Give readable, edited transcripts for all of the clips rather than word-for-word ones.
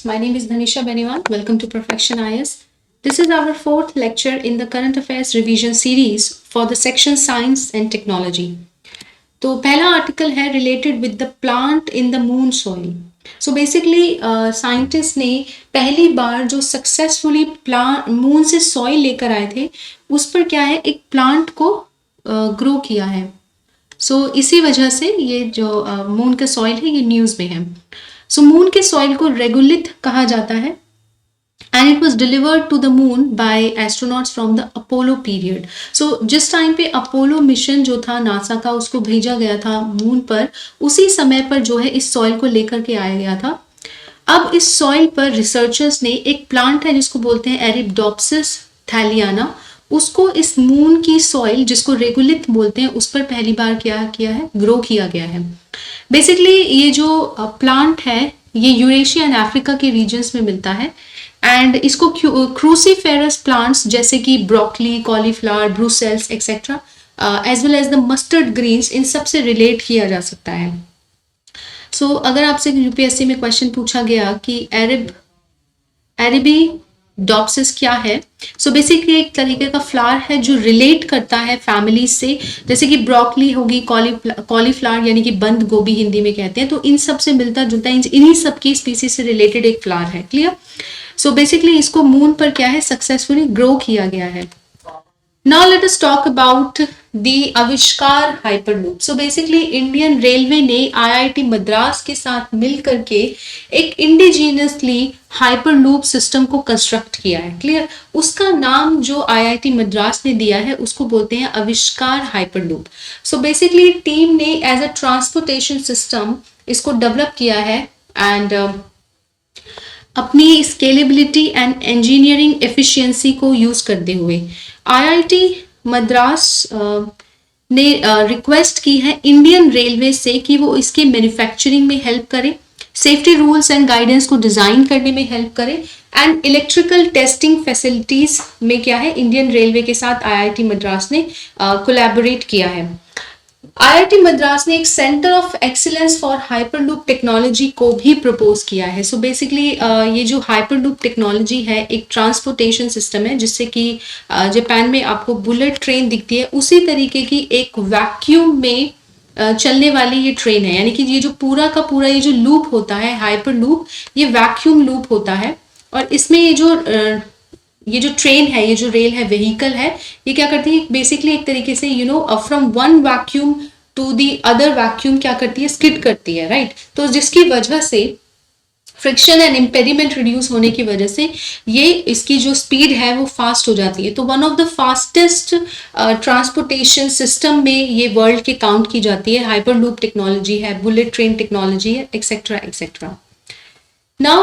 my name is Dhanisha Beniwal. Welcome to Perfection IS. This is our fourth lecture in the Current Affairs Revision Series for the section Science and Technology. तो पहला article है related with the plant in the moon soil. So basically scientist ने पहली बार जो successfully moon से soil लेकर आए थे उस पर क्या है एक प्लांट को ग्रो किया है. सो इसी वजह से ये जो मून का सॉइल है ये न्यूज़ में है. सो मून के सॉइल को रेगुलिथ कहा जाता है and it was delivered to the moon by astronauts from the Apollo period. So जिस टाइम पे अपोलो मिशन जो था नासा का उसको भेजा गया था मून पर, उसी समय पर जो है इस सॉइल को लेकर के आया गया था. अब इस सॉइल पर रिसर्चर्स ने एक प्लांट है जिसको बोलते हैं एरिप्डोप्सिस थैलियाना, उसको इस मून की सॉइल जिसको रेगुलिथ बोलते हैं उस पर पहली बार क्या किया है, ग्रो किया गया है. बेसिकली ये जो प्लांट है ये यूरेशिया एंड अफ्रीका के रीजन्स में मिलता है एंड इसको क्रूसीफेरस प्लांट्स जैसे कि broccoli, cauliflower, Brussels etcetera as well as the mustard greens इन सब से रिलेट किया जा सकता है. सो अगर आपसे यूपीएससी में क्वेश्चन पूछा गया कि एरिबीडोप्सिस क्या है, सो बेसिकली एक तरीके का फ्लावर है जो रिलेट करता है फैमिली से, जैसे कि ब्रोकली होगी, कॉलीफ्लावर यानी कि बंद गोभी हिंदी में कहते हैं, तो इन सब से मिलता जुलता इन्हीं सब की स्पीसीज से रिलेटेड एक फ्लावर है. क्लियर. सो बेसिकली इसको मून पर क्या है सक्सेसफुली ग्रो किया गया है. Now let us talk about the आविष्कार hyperloop. So basically Indian railway ने आईआईटी मद्रास के साथ मिल करके एक इंडिजीनियसली हाइपरलूप सिस्टम को कंस्ट्रक्ट किया है. क्लियर. उसका नाम जो आईआईटी मद्रास ने दिया है उसको बोलते हैं आविष्कार हाइपरलूप. सो बेसिकली टीम ने एज अ ट्रांसपोर्टेशन सिस्टम इसको डेवलप किया है एंड अपनी स्केलेबिलिटी एंड इंजीनियरिंग एफिशिएंसी को यूज करते हुए आईआईटी मद्रास ने रिक्वेस्ट की है इंडियन रेलवे से कि वो इसके मैन्युफैक्चरिंग में हेल्प करे, सेफ्टी रूल्स एंड गाइडेंस को डिजाइन करने में हेल्प करे एंड इलेक्ट्रिकल टेस्टिंग फैसिलिटीज में क्या है इंडियन रेलवे के साथ आईआईटी मद्रास ने कोलैबोरेट किया है. आईआईटी मद्रास ने एक centre of excellence for hyperloop technology को भी प्रपोज किया है. सो बेसिकली ये जो हाइपरलूप टेक्नोलॉजी है एक ट्रांसपोर्टेशन सिस्टम है जिससे कि जापान में आपको बुलेट ट्रेन दिखती है, उसी तरीके की एक वैक्यूम में चलने वाली ये ट्रेन है. यानी कि ये जो पूरा का पूरा ये जो लूप होता है हाइपरलूप ये वैक्यूम लूप होता है और इसमें ये जो ट्रेन है, ये जो रेल है, व्हीकल है, ये क्या करती है बेसिकली एक तरीके से from one vacuum to the other vacuum क्या करती है, स्किड करती है. राइट. तो जिसकी वजह से फ्रिक्शन एंड इम्पेडिमेंट रिड्यूस होने की वजह से ये इसकी जो स्पीड है वो फास्ट हो जाती है. तो one of the fastest transportation system में ये वर्ल्ड के काउंट की जाती है. हाइपरलूप टेक्नोलॉजी है, बुलेट ट्रेन टेक्नोलॉजी है, etcetera etcetera. Now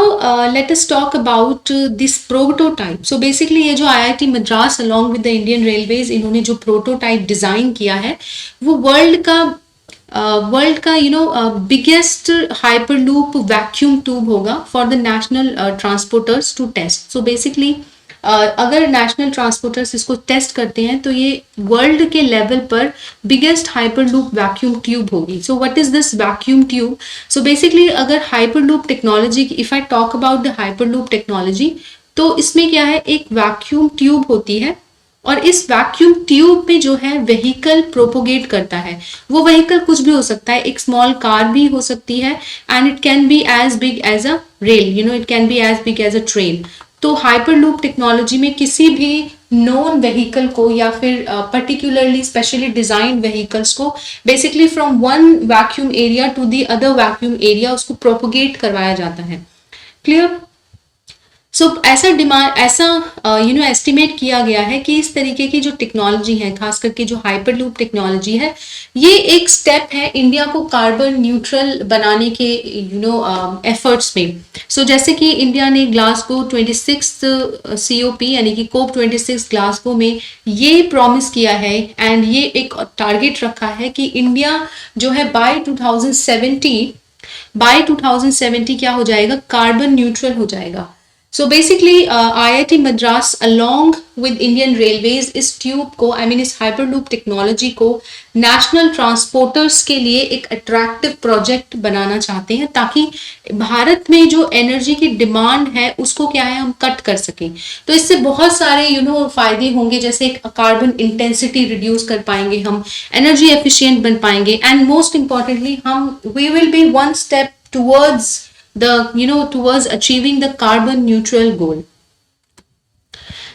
let us talk about this prototype. So basically ये जो IIT Madras along with the Indian Railways इन्होंने जो प्रोटोटाइप डिजाइन किया है वो वर्ल्ड का बिगेस्ट हाइपरलूप वैक्यूम ट्यूब होगा for the national transporters to test. So basically अगर नेशनल ट्रांसपोर्टर्स इसको टेस्ट करते हैं तो ये वर्ल्ड के लेवल पर बिगेस्ट हाइपरलूप वैक्यूम ट्यूब होगी. So what is this vacuum tube? So basically अगर hyperloop technology, if I talk about the hyperloop technology, तो इसमें क्या है एक वैक्यूम ट्यूब होती है और इस वैक्यूम ट्यूब में जो है व्हीकल प्रोपोगेट करता है. वो व्हीकल कुछ भी हो सकता है, एक स्मॉल कार भी हो सकती है and it can be as big as a rail, it can be as big as a train. तो हाइपरलूप टेक्नोलॉजी में किसी भी नोन व्हीकल को या फिर पर्टिकुलरली स्पेशली डिजाइन व्हीकल्स को basically from one vacuum area to the other vacuum area उसको propagate करवाया जाता है. क्लियर. सो ऐसा एस्टिमेट किया गया है कि इस तरीके की जो टेक्नोलॉजी है, खास करके जो हाइपरलूप टेक्नोलॉजी है, ये एक स्टेप है इंडिया को कार्बन न्यूट्रल बनाने के एफर्ट्स में. सो जैसे कि इंडिया ने ग्लासगो 26 COP यानी कि COP 26 ग्लासगो में ये प्रॉमिस किया है एंड ये एक टारगेट रखा है कि इंडिया जो है बाय 2070 क्या हो जाएगा, कार्बन न्यूट्रल हो जाएगा. So basically, IIT Madras along with Indian Railways इस ट्यूब को इस हाइपरलूप टेक्नोलॉजी को नेशनल ट्रांसपोर्टर्स के लिए एक अट्रैक्टिव प्रोजेक्ट बनाना चाहते हैं, ताकि भारत में जो एनर्जी की डिमांड है उसको क्या है हम कट कर सकें। तो इससे बहुत सारे फायदे होंगे, जैसे कार्बन इंटेंसिटी रिड्यूस कर पाएंगे हम, एनर्जी एफिशिएंट बन पाएंगे, and most importantly we will be one step towards towards achieving the carbon neutral goal.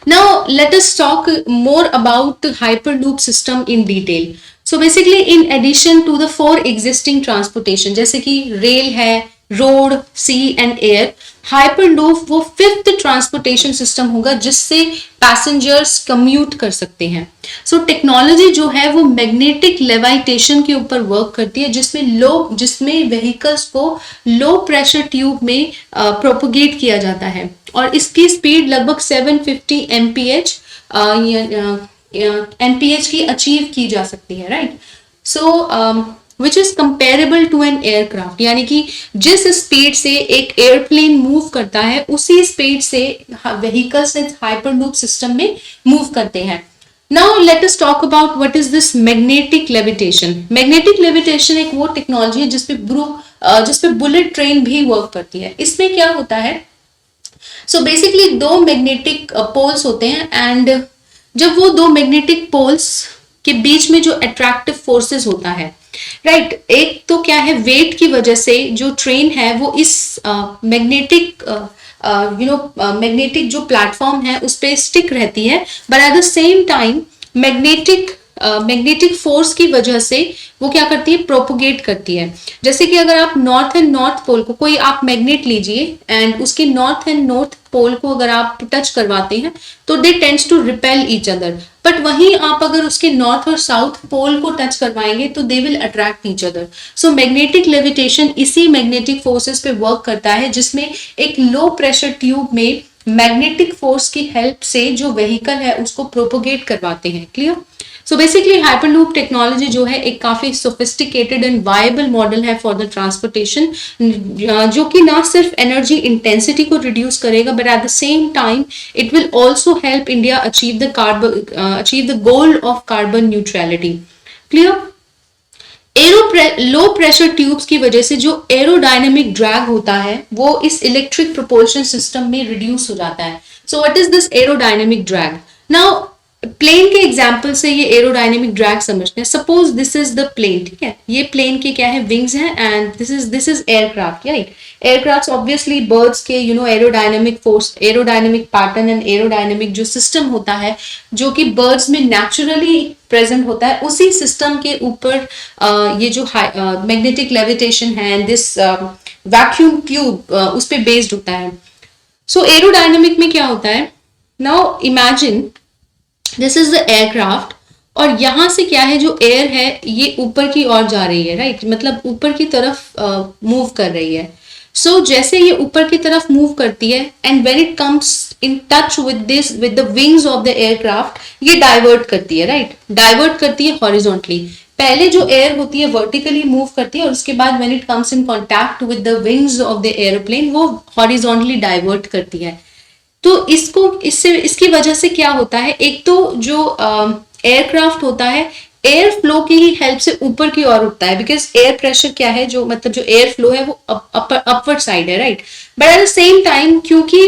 Now let us talk more about the hyperloop system in detail. So basically, in addition to the 4 existing transportation जैसे कि rail है, road, sea and air, hyperloop वो 5th transportation system होगा जिससे passengers commute कर सकते हैं। So technology जो है वो मैग्नेटिक लेविटेशन के ऊपर वर्क करती है, जिसमें व्हीकल्स को लो प्रेशर ट्यूब में प्रोपोगेट किया जाता है, और इसकी स्पीड लगभग 750 एमपीएच की अचीव की जा सकती है, right. So which is comparable to an aircraft, यानी कि जिस स्पीड से एक एयरप्लेन मूव करता है उसी स्पीड से व्हीकल्स हाइपरलूप सिस्टम में मूव करते हैं। Now let us talk about what is this magnetic levitation. Magnetic levitation एक वो टेक्नोलॉजी है जिसपे बुलेट ट्रेन भी वर्क करती है। इसमें क्या होता है, सो बेसिकली 2 मैग्नेटिक पोल्स होते हैं, एंड जब वो 2 मैग्नेटिक पोल्स के बीच में जो अट्रैक्टिव फोर्सेस होता है, राइट, एक तो क्या है, वेट की वजह से जो ट्रेन है वो इस मैग्नेटिक मैग्नेटिक जो प्लेटफॉर्म है उस पे स्टिक रहती है, but at the same time magnetic force की वजह से वो क्या करती है, प्रोपोगेट करती है। जैसे कि अगर आप नॉर्थ एंड नॉर्थ पोल को, कोई आप मैग्नेट लीजिए एंड उसके नॉर्थ एंड नॉर्थ पोल को अगर आप टच करवाते हैं तो they tend to repel each other, but वहीं आप अगर उसके नॉर्थ और साउथ पोल को टच करवाएंगे तो they will attract each other. So magnetic levitation इसी मैग्नेटिक फोर्सेस पे वर्क करता है, जिसमें एक लो प्रेशर ट्यूब में मैग्नेटिक फोर्स की हेल्प से जो व्हीकल है उसको प्रोपोगेट करवाते हैं। Clear? So basically hyperloop technology जो है एक काफी सोफिस्टिकेटेड एंड वायबल मॉडल है फॉर द ट्रांसपोर्टेशन, जो कि ना सिर्फ एनर्जी इंटेंसिटी को रिड्यूस करेगा, but at the same time it will also help India achieve the goal of carbon neutrality. Clear? Low pressure tubes की वजह से जो एरोडायनेमिक ड्रैग होता है वो इस इलेक्ट्रिक प्रोपल्शन सिस्टम में रिड्यूस हो जाता है। So what is this aerodynamic drag? Now plane के एग्जाम्पल से ये एरोडायनेमिक ड्रैग समझते हैं। Suppose this is the plane, ठीक है, ये प्लेन के क्या है, विंग्स हैं, and this is aircraft, right. Aircraft obviously birds के aerodynamic force, aerodynamic pattern and aerodynamic जो सिस्टम होता है जो कि बर्ड्स में नेचुरली प्रेजेंट होता है, उसी सिस्टम के ऊपर ये जो मैग्नेटिक लेविटेशन है, दिस वैक्यूम ट्यूब उस पर बेस्ड होता है। सो एरोडायनेमिक में क्या होता है, now imagine this is the aircraft, और यहां से क्या है, जो एयर है ये ऊपर की ओर जा रही है, राइट, मतलब ऊपर की तरफ मूव कर रही है। सो जैसे ये ऊपर की तरफ मूव करती है, and when it comes in touch with the wings of the aircraft, ये डाइवर्ट करती है, राइट, डाइवर्ट करती है हॉरिजॉन्टली। पहले जो एयर होती है वर्टिकली मूव करती है, और उसके बाद when it comes in contact with the wings of the aeroplane वो हॉरिजॉन्टली डाइवर्ट करती है। तो इसकी वजह से क्या होता है, एक तो जो एयरक्राफ्ट होता है एयर फ्लो की ही हेल्प से ऊपर की ओर उठता है, बिकॉज एयर प्रेशर क्या है, जो मतलब जो एयर फ्लो है वो अपवर्ड साइड है, right. But at the same time क्योंकि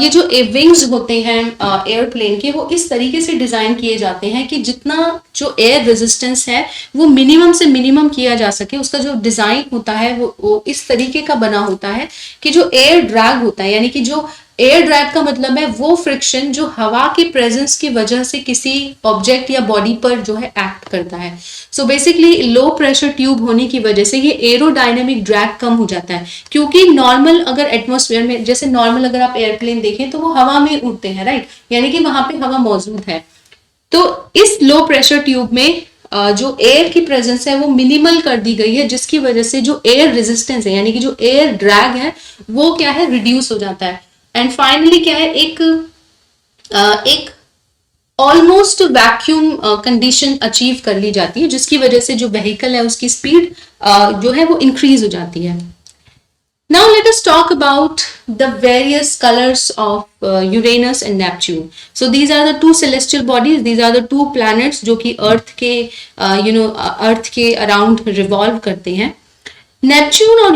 ये जो विंग्स होते हैं एयरप्लेन के, वो इस तरीके से डिजाइन किए जाते हैं कि जितना जो एयर रेजिस्टेंस है वो मिनिमम से मिनिमम किया जा सके। उसका जो डिजाइन होता है वो इस तरीके का बना होता है कि जो एयर ड्रैग होता है, यानी कि जो एयर ड्रैग का मतलब है वो फ्रिक्शन जो हवा की प्रेजेंस की वजह से किसी ऑब्जेक्ट या बॉडी पर जो है एक्ट करता है। So basically low pressure tube होने की वजह से ये एरोडायनेमिक ड्रैग कम हो जाता है, क्योंकि नॉर्मल अगर एटमॉस्फेयर में, जैसे नॉर्मल अगर आप एयरप्लेन देखें तो वो हवा में उड़ते हैं, राइट, यानी कि वहां पे हवा मौजूद है। तो इस लो प्रेशर ट्यूब में जो एयर की प्रेजेंस है वो मिनिमल कर दी गई है, जिसकी वजह से जो एयर रेजिस्टेंस है, यानी कि जो एयर ड्रैग है वो क्या है, रिड्यूस हो जाता है। एंड फाइनली क्या है, एक ऑलमोस्ट वैक्यूम कंडीशन अचीव कर ली जाती है, जिसकी वजह से जो व्हीकल है उसकी स्पीड जो है वो इंक्रीज हो जाती है। Now let us talk about the various colors of Uranus and Neptune. So these are the two celestial bodies. These are the two planets जो कि अर्थ के अर्थ के अराउंड रिवॉल्व करते हैं. नेपच्यून और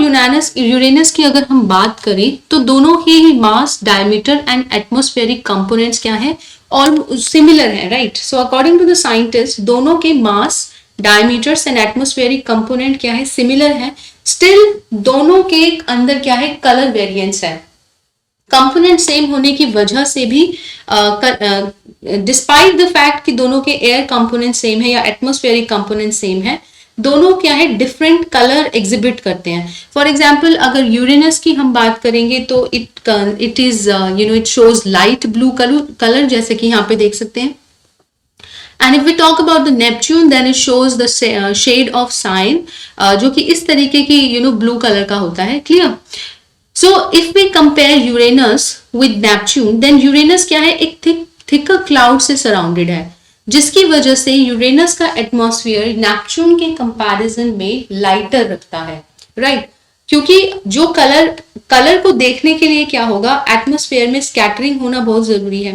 यूरेनस की अगर हम बात करें तो दोनों ही mass, diameter and atmospheric components क्या है, और सिमिलर है, right. So according to the scientist दोनों के mass, diameters and atmospheric component क्या है, सिमिलर है. स्टिल दोनों के अंदर क्या है, कलर वेरिएंस है. कंपोनेंट सेम होने की वजह से भी डिस्पाइट द फैक्ट कि दोनों के एयर कंपोनेंट सेम है या एटमॉस्फेरिक कंपोनेंट सेम है, दोनों क्या है, डिफरेंट कलर एग्जिबिट करते हैं. फॉर एग्जाम्पल अगर यूरेनस की हम बात करेंगे तो it is it shows light blue colour, जैसे कि यहाँ पे देख सकते हैं. And if we talk about the Neptune then it shows the shade of cyan, जो कि इस तरीके की ब्लू कलर का होता है. Clear. So if we compare Uranus with Neptune then Uranus क्या है, एक थिकर क्लाउड से सराउंडेड है, जिसकी वजह से यूरेनस का एटमॉस्फेयर नेपच्यून के कंपैरिजन में लाइटर रखता है, राइट. क्योंकि जो कलर को देखने के लिए क्या होगा, एटमॉस्फेयर में स्कैटरिंग होना बहुत जरूरी है,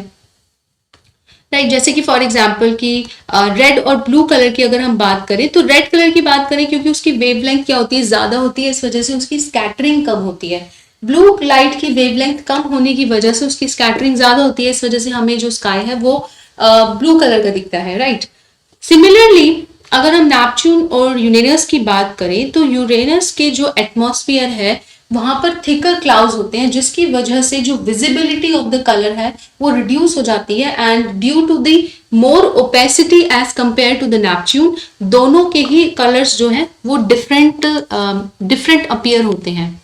राइट. जैसे कि फॉर एग्जाम्पल कि रेड और ब्लू कलर की अगर हम बात करें तो रेड कलर की बात करें क्योंकि उसकी वेवलेंथ क्या होती है, ज्यादा होती है, इस वजह से उसकी स्कैटरिंग कम होती है. ब्लू लाइट की वेवलेंथ कम होने की वजह से उसकी स्कैटरिंग ज्यादा होती है, इस वजह से हमें जो स्काई है वो ब्लू कलर का दिखता है, राइट. सिमिलरली अगर हम नेपच्यून और यूरेनस की बात करें तो यूरेनस के जो एटमॉस्फेयर है वहां पर थिकर क्लाउड्स होते हैं, जिसकी वजह से जो विजिबिलिटी ऑफ द कलर है वो रिड्यूस हो जाती है. And due to the more opacity as compare to the Neptune, दोनों के ही कलर्स जो है वो डिफरेंट अपीयर होते हैं.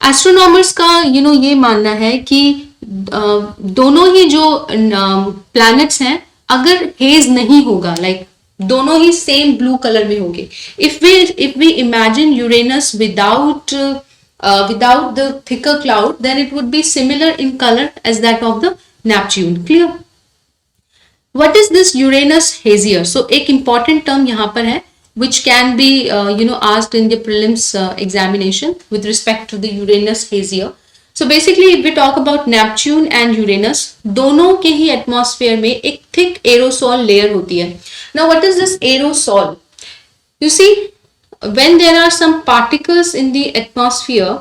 एस्ट्रोनॉमर्स का ये मानना है कि दोनों ही जो प्लैनेट्स हैं अगर हेज नहीं होगा, लाइक दोनों ही सेम ब्लू कलर में होंगे, if we imagine Uranus without the thicker cloud then it would be similar in colour as that of the Neptune. Clear. What is this Uranus hazier? So एक important term यहाँ पर है which can be asked in the prelims examination with respect to the Uranus hazier. So basically if we talk about Neptune and Uranus, दोनों के ही atmosphere में एक thick aerosol layer होती है. Now what is this aerosol? You see, when there are some particles in the atmosphere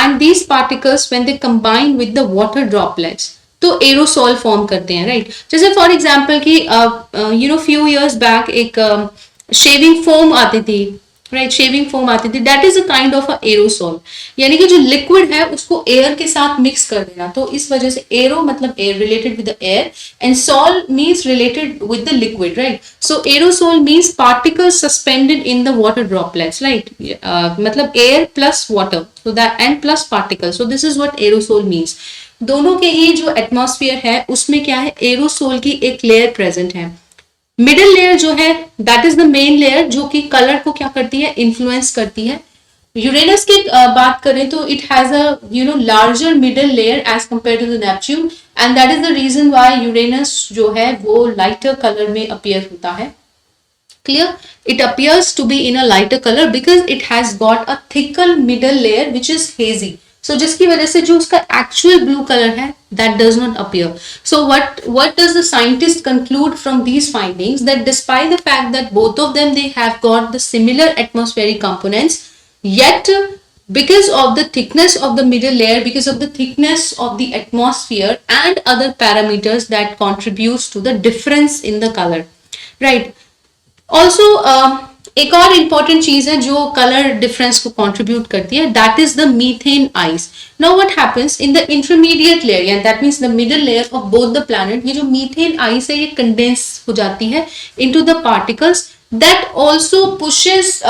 and these particles when they combine with the water droplets तो aerosol form करते हैं, right. जैसे for example कि few years back एक shaving foam आती थी, right. Shaving foam आती थी, that is a kind of a aerosol, यानी कि जो लिक्विड है उसको एयर के साथ मिक्स कर देना. तो इस वजह से एरो मतलब air, related with the air, and sol means related with the liquid, right. So aerosol means particles suspended in the water droplets, right. मतलब air plus water, so that and plus particles, so this is what aerosol means. दोनों के ही जो atmosphere है उसमें क्या है, aerosol की एक लेयर प्रेजेंट है. मिडिल लेयर जो है that is the main layer जो कि कलर को क्या करती है, इन्फ्लुएंस करती है. यूरेनस की बात करें तो it has a larger middle layer as compare to the Neptune, and that is the reason why Uranus जो है वो लाइटर कलर में अपीयर होता है. Clear. It appears to be in a lighter colour because it has got a thicker middle layer which is hazy. So जिसकी वजह से जो उसका actual blue color है that does not appear. So what does the scientist conclude from these findings? That despite the fact that both of them they have got the similar atmospheric components, yet because of the thickness of the middle layer, because of the thickness of the atmosphere and other parameters that contributes to the difference in the color, right. Also एक और important चीज है जो colour difference को contribute करती है, that is the methane ice. Now what happens in the intermediate layer, and that means the middle layer of both the planet, ये जो मीथेन आइस है ये कंडेंस हो जाती है into the particles that also pushes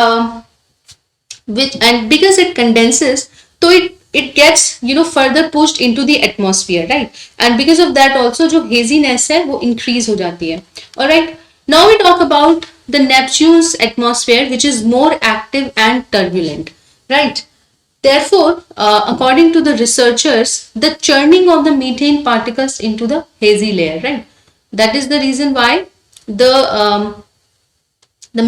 and because it condenses so it gets further pushed into the atmosphere, right. And because of that also जो haziness है वो increase हो जाती है. Alright, now we talk about the Neptune's atmosphere which is more active and turbulent, right. Therefore according to the researchers the churning of the methane particles into the hazy layer, right. That is the reason why the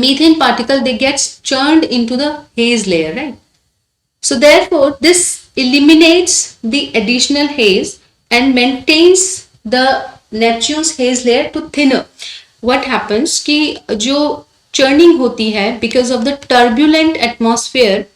methane particle they gets churned into the haze layer, right. So therefore this eliminates the additional haze and maintains the Neptune's haze layer to thinner. What happens कि जो churning होती है because of the turbulent atmosphere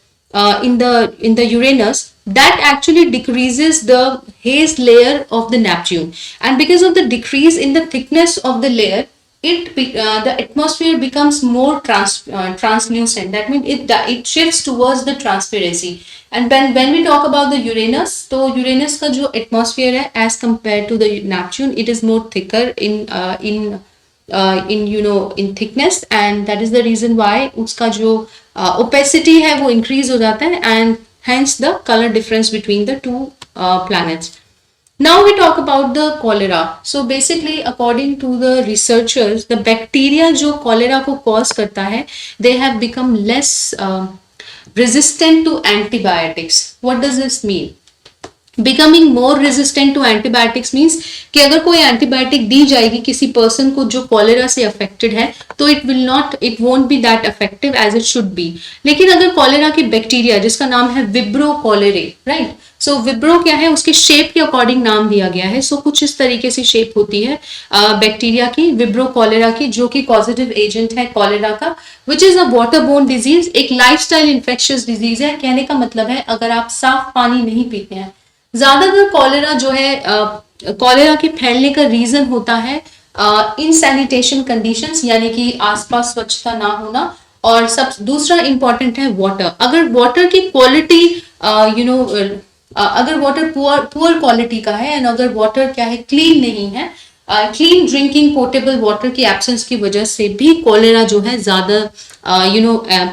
in the Uranus, that actually decreases the haze layer of the Neptune, and because of the decrease in the thickness of the layer, the atmosphere becomes more translucent. That means it shifts towards the transparency. And when we talk about the Uranus, तो Uranus का जो atmosphere है as compared to the Neptune, it is more thicker in thickness, and that is the reason why उसका जो opacity है वो increase हो जाता है, and hence the color difference between the two planets. Now we talk about the cholera. So basically, according to the researchers, the bacteria जो cholera को cause करता है, they have become less resistant to antibiotics. What does this mean? Becoming more resistant to antibiotics means कि अगर कोई antibiotic दी जाएगी किसी person को जो कॉलेरा से अफेक्टेड है, तो it won't be that effective as it should be. लेकिन अगर कॉलेरा की बैक्टीरिया जिसका नाम है विब्रो कॉलेरे, राइट, सो विब्रो क्या है, उसके शेप के अकॉर्डिंग नाम दिया गया है. सो कुछ इस तरीके से शेप होती है बैक्टीरिया की, विब्रो कॉलेरा की, जो कि कॉजेटिव एजेंट है कॉलेरा का, which is a water borne disease. एक लाइफस्टाइल इन्फेक्शियस डिजीज है. कहने का मतलब है अगर आप साफ पानी नहीं पीते हैं, ज्यादातर कॉलेरा जो है कॉलेरा के फैलने का रीजन होता है इनसैनिटेशन कंडीशंस, यानी कि आसपास स्वच्छता ना होना, और सब दूसरा इंपॉर्टेंट है वाटर. अगर वाटर की क्वालिटी अगर वाटर पुअर क्वालिटी का है, एंड अगर वाटर क्या है क्लीन नहीं है, क्लीन ड्रिंकिंग पोर्टेबल वाटर की एब्सेंस की वजह से भी कॉलेरा जो है ज्यादा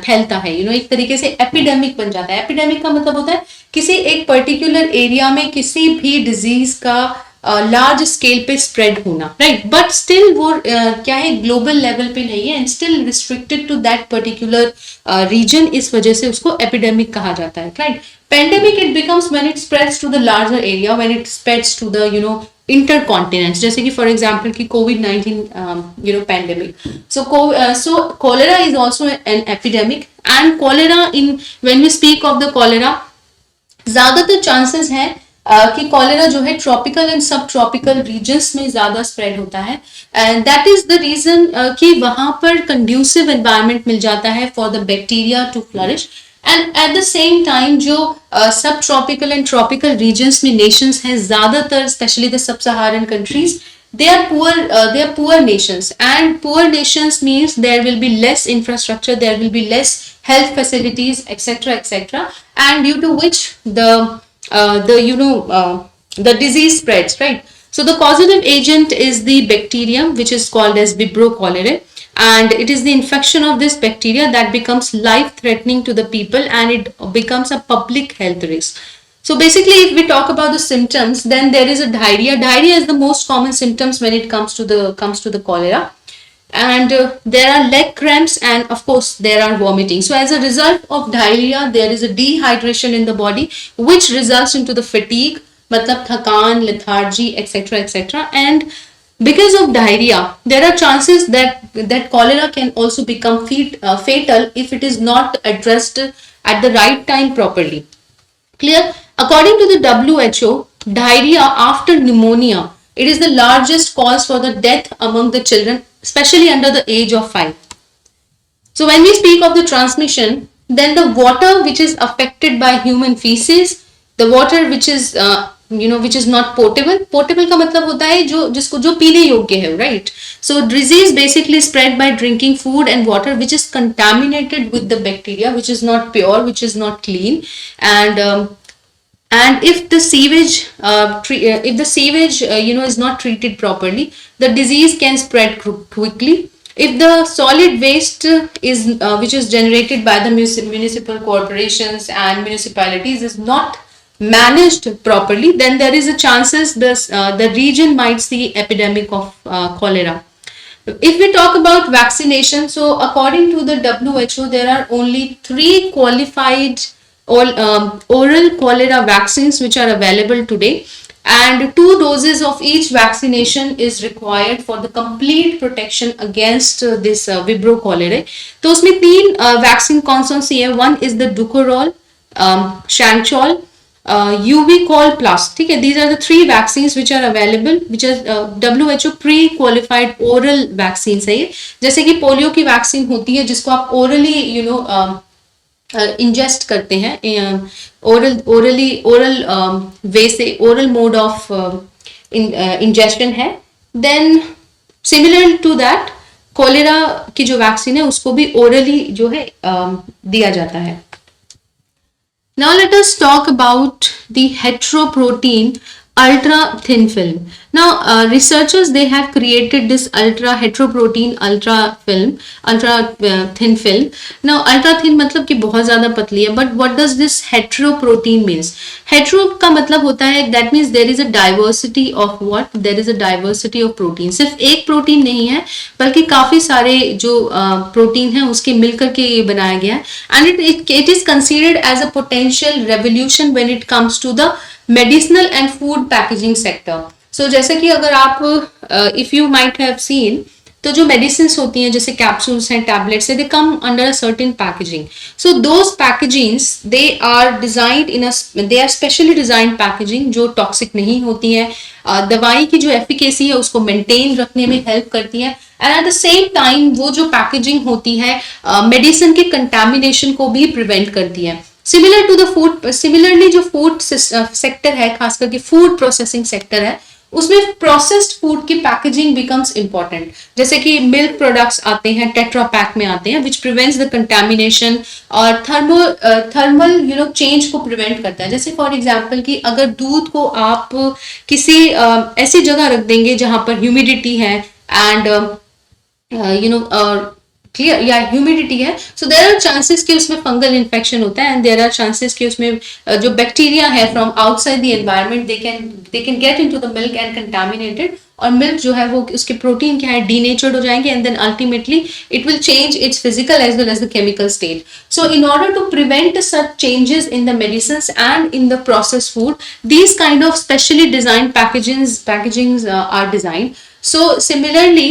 फैलता है. एक तरीके से एपिडेमिक बन जाता है. एपिडेमिक का मतलब होता है किसी एक पर्टिकुलर एरिया में किसी भी डिजीज का लार्ज स्केल पे स्प्रेड होना, राइट, बट स्टिल वो क्या है ग्लोबल लेवल पे नहीं है, and still restricted to that particular region. इस वजह से उसको एपिडेमिक कहा जाता है, right. Pandemic it becomes when it spreads to the larger area, when it spreads to the intercontinents, जैसे कि फॉर एग्जाम्पल की COVID-19 pandemic. So cholera is also an epidemic, and cholera when we speak of the cholera, ज्यादातर chances हैं कि cholera जो है tropical and subtropical regions में ज्यादा स्प्रेड होता है, and that is the reason कि वहां पर कंड्यूसिव एनवायरनमेंट मिल जाता है for the bacteria to flourish. And at the same time जो subtropical and tropical regions में नेशंस हैं ज्यादातर, specially the sub Saharan countries, they are poor nations, and poor nations means there will be less infrastructure, there will be less health facilities, etc., and due to which the disease spreads, right. So the causative agent is the bacterium which is called as Vibrio cholerae, and it is the infection of this bacteria that becomes life threatening to the people, and it becomes a public health risk. So basically, if we talk about the symptoms, then there is a diarrhea. Diarrhea is the most common symptoms when it comes to the cholera, and there are leg cramps, and of course there are vomiting. So as a result of diarrhea, there is a dehydration in the body, which results into the fatigue, मतलब थकान, lethargy, etc., and because of diarrhea, there are chances that cholera can also become fatal if it is not addressed at the right time properly. Clear? According to the WHO, diarrhea after pneumonia, it is the largest cause for the death among the children, especially under the age of 5. So when we speak of the transmission, then the water which is affected by human feces, the water which is which is not potable का मतलब होता है जो पीने योग्य है, right. So disease basically spread by drinking food and water which is contaminated with the bacteria, which is not pure, which is not clean, and if the sewage is not treated properly, the disease can spread quickly. If the solid waste is which is generated by the municipal corporations and municipalities is not managed properly, then there is a chances the region might see epidemic of cholera. If we talk about vaccination, so according to the WHO, there are only 3 qualified oral cholera vaccines which are available today, and 2 doses of each vaccination is required for the complete protection against this Vibrio cholerae. तो उसमें 3 vaccine कौन सी है? One is the Dukoral, Shanchol, Euvichol plus, ठीक है. These are the 3 vaccine which are available, which are WHO pre qualified oral vaccine है ये. जैसे कि पोलियो की वैक्सीन होती है जिसको आप ओरली इंजेस्ट करते हैं, ओरल वे से, ओरल मोड ऑफ इंजेक्शन है. Then similar to that cholera की जो वैक्सीन है उसको भी ओरली जो है दिया जाता है. Now let us talk about the heteroprotein ultra thin film. Now researchers, they have created this ultra heteroprotein ultra thin film. Now ultra thin मतलब कि बहुत ज़्यादा पतली है, but what does this heteroprotein means? Hetero का मतलब होता है that means there is a diversity of what? There is a diversity of protein. सिर्फ एक प्रोटीन नहीं है बल्कि काफ़ी सारे जो प्रोटीन हैं उसके मिलकर के ये बनाया गया है. And it is considered as a potential revolution when it comes to the medicinal and food packaging sector. So जैसे कि अगर आप if you might have seen, तो जो मेडिसिन होती हैं जैसे कैप्सूल्स हैं, टैबलेट्स है, they come under a certain packaging. So those packagings they are designed in they are specially designed packaging जो टॉक्सिक नहीं होती है, दवाई की जो एफिकेसी है उसको मेंटेन रखने में हेल्प करती है. And at the same time वो जो पैकेजिंग होती है मेडिसिन के कंटेमिनेशन को भी प्रिवेंट करती है. Similar to the food, similarly जो फूड सेक्टर है, खास करके फूड प्रोसेसिंग सेक्टर है, उसमें प्रोसेस्ड फूड की पैकेजिंग बिकम्स इंपॉर्टेंट. जैसे कि मिल्क प्रोडक्ट्स आते हैं, टेट्रा पैक में आते हैं, विच प्रिवेंट्स द कंटेमिनेशन और थर्मल चेंज को प्रिवेंट करता है. जैसे फॉर एग्जांपल कि अगर दूध को आप किसी ऐसी जगह रख देंगे जहां पर ह्यूमिडिटी है एंड क्लियर या ह्यूमिडिटी है, सो देयर आर चांसेस कि उसमें फंगल इन्फेक्शन होता है, एंड देयर आर चांसेस कि उसमें जो बैक्टीरिया है from outside the environment they can get into the milk and contaminated, और मिल्क जो है वो उसके प्रोटीन क्या है डीनेचर्ड हो जाएंगे, and then ultimately it will change its physical as well as the chemical state. So in order to prevent such changes in the medicines and in the processed food, these kind of specially designed packagings are designed. So similarly,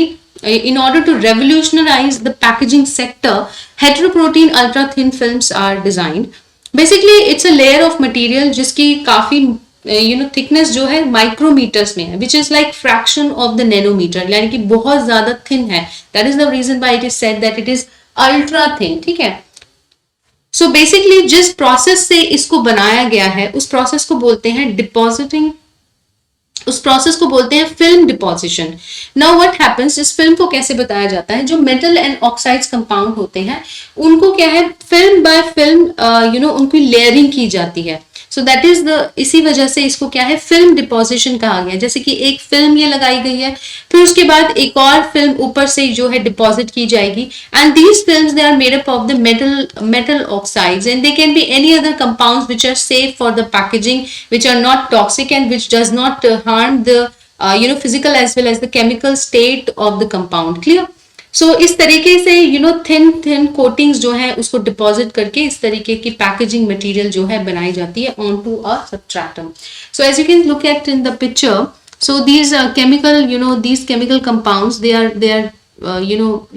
in order to revolutionize the packaging sector, heteroprotein ultra thin films are designed. Basically it's a layer of material जिसकी काफी thickness जो है micrometers में है, which is like fraction of the nanometer, यानी कि बहुत ज्यादा थिन है. That is the reason why it is said that it is ultra thin. ठीक है. सो बेसिकली जिस प्रोसेस से इसको बनाया गया है उस प्रोसेस को बोलते हैं डिपॉजिटिंग, उस प्रोसेस को बोलते हैं film deposition. Now what happens, इस फिल्म को कैसे बताया जाता है, जो मेटल एंड ऑक्साइड्स कंपाउंड होते हैं उनको क्या है फिल्म बाय फिल्म उनकी लेयरिंग की जाती है. सो दैट इज द, इसी वजह से इसको क्या है फिल्म डिपोजिशन कहा गया. जैसे कि एक फिल्म ये लगाई गई है, फिर उसके बाद एक और फिल्म ऊपर से जो है डिपॉजिट की जाएगी, and these films they are made up of the metal oxides, and they can be any other compounds which are safe for the packaging, which are not toxic and which does not harm the physical as well as the chemical state of the compound. Clear? सो इस तरीके से thin coatings जो है उसको deposit करके इस तरीके की पैकेजिंग मटेरियल जो है बनाई जाती है on to a substratum. So as you can look at in the picture, so these chemical compounds they are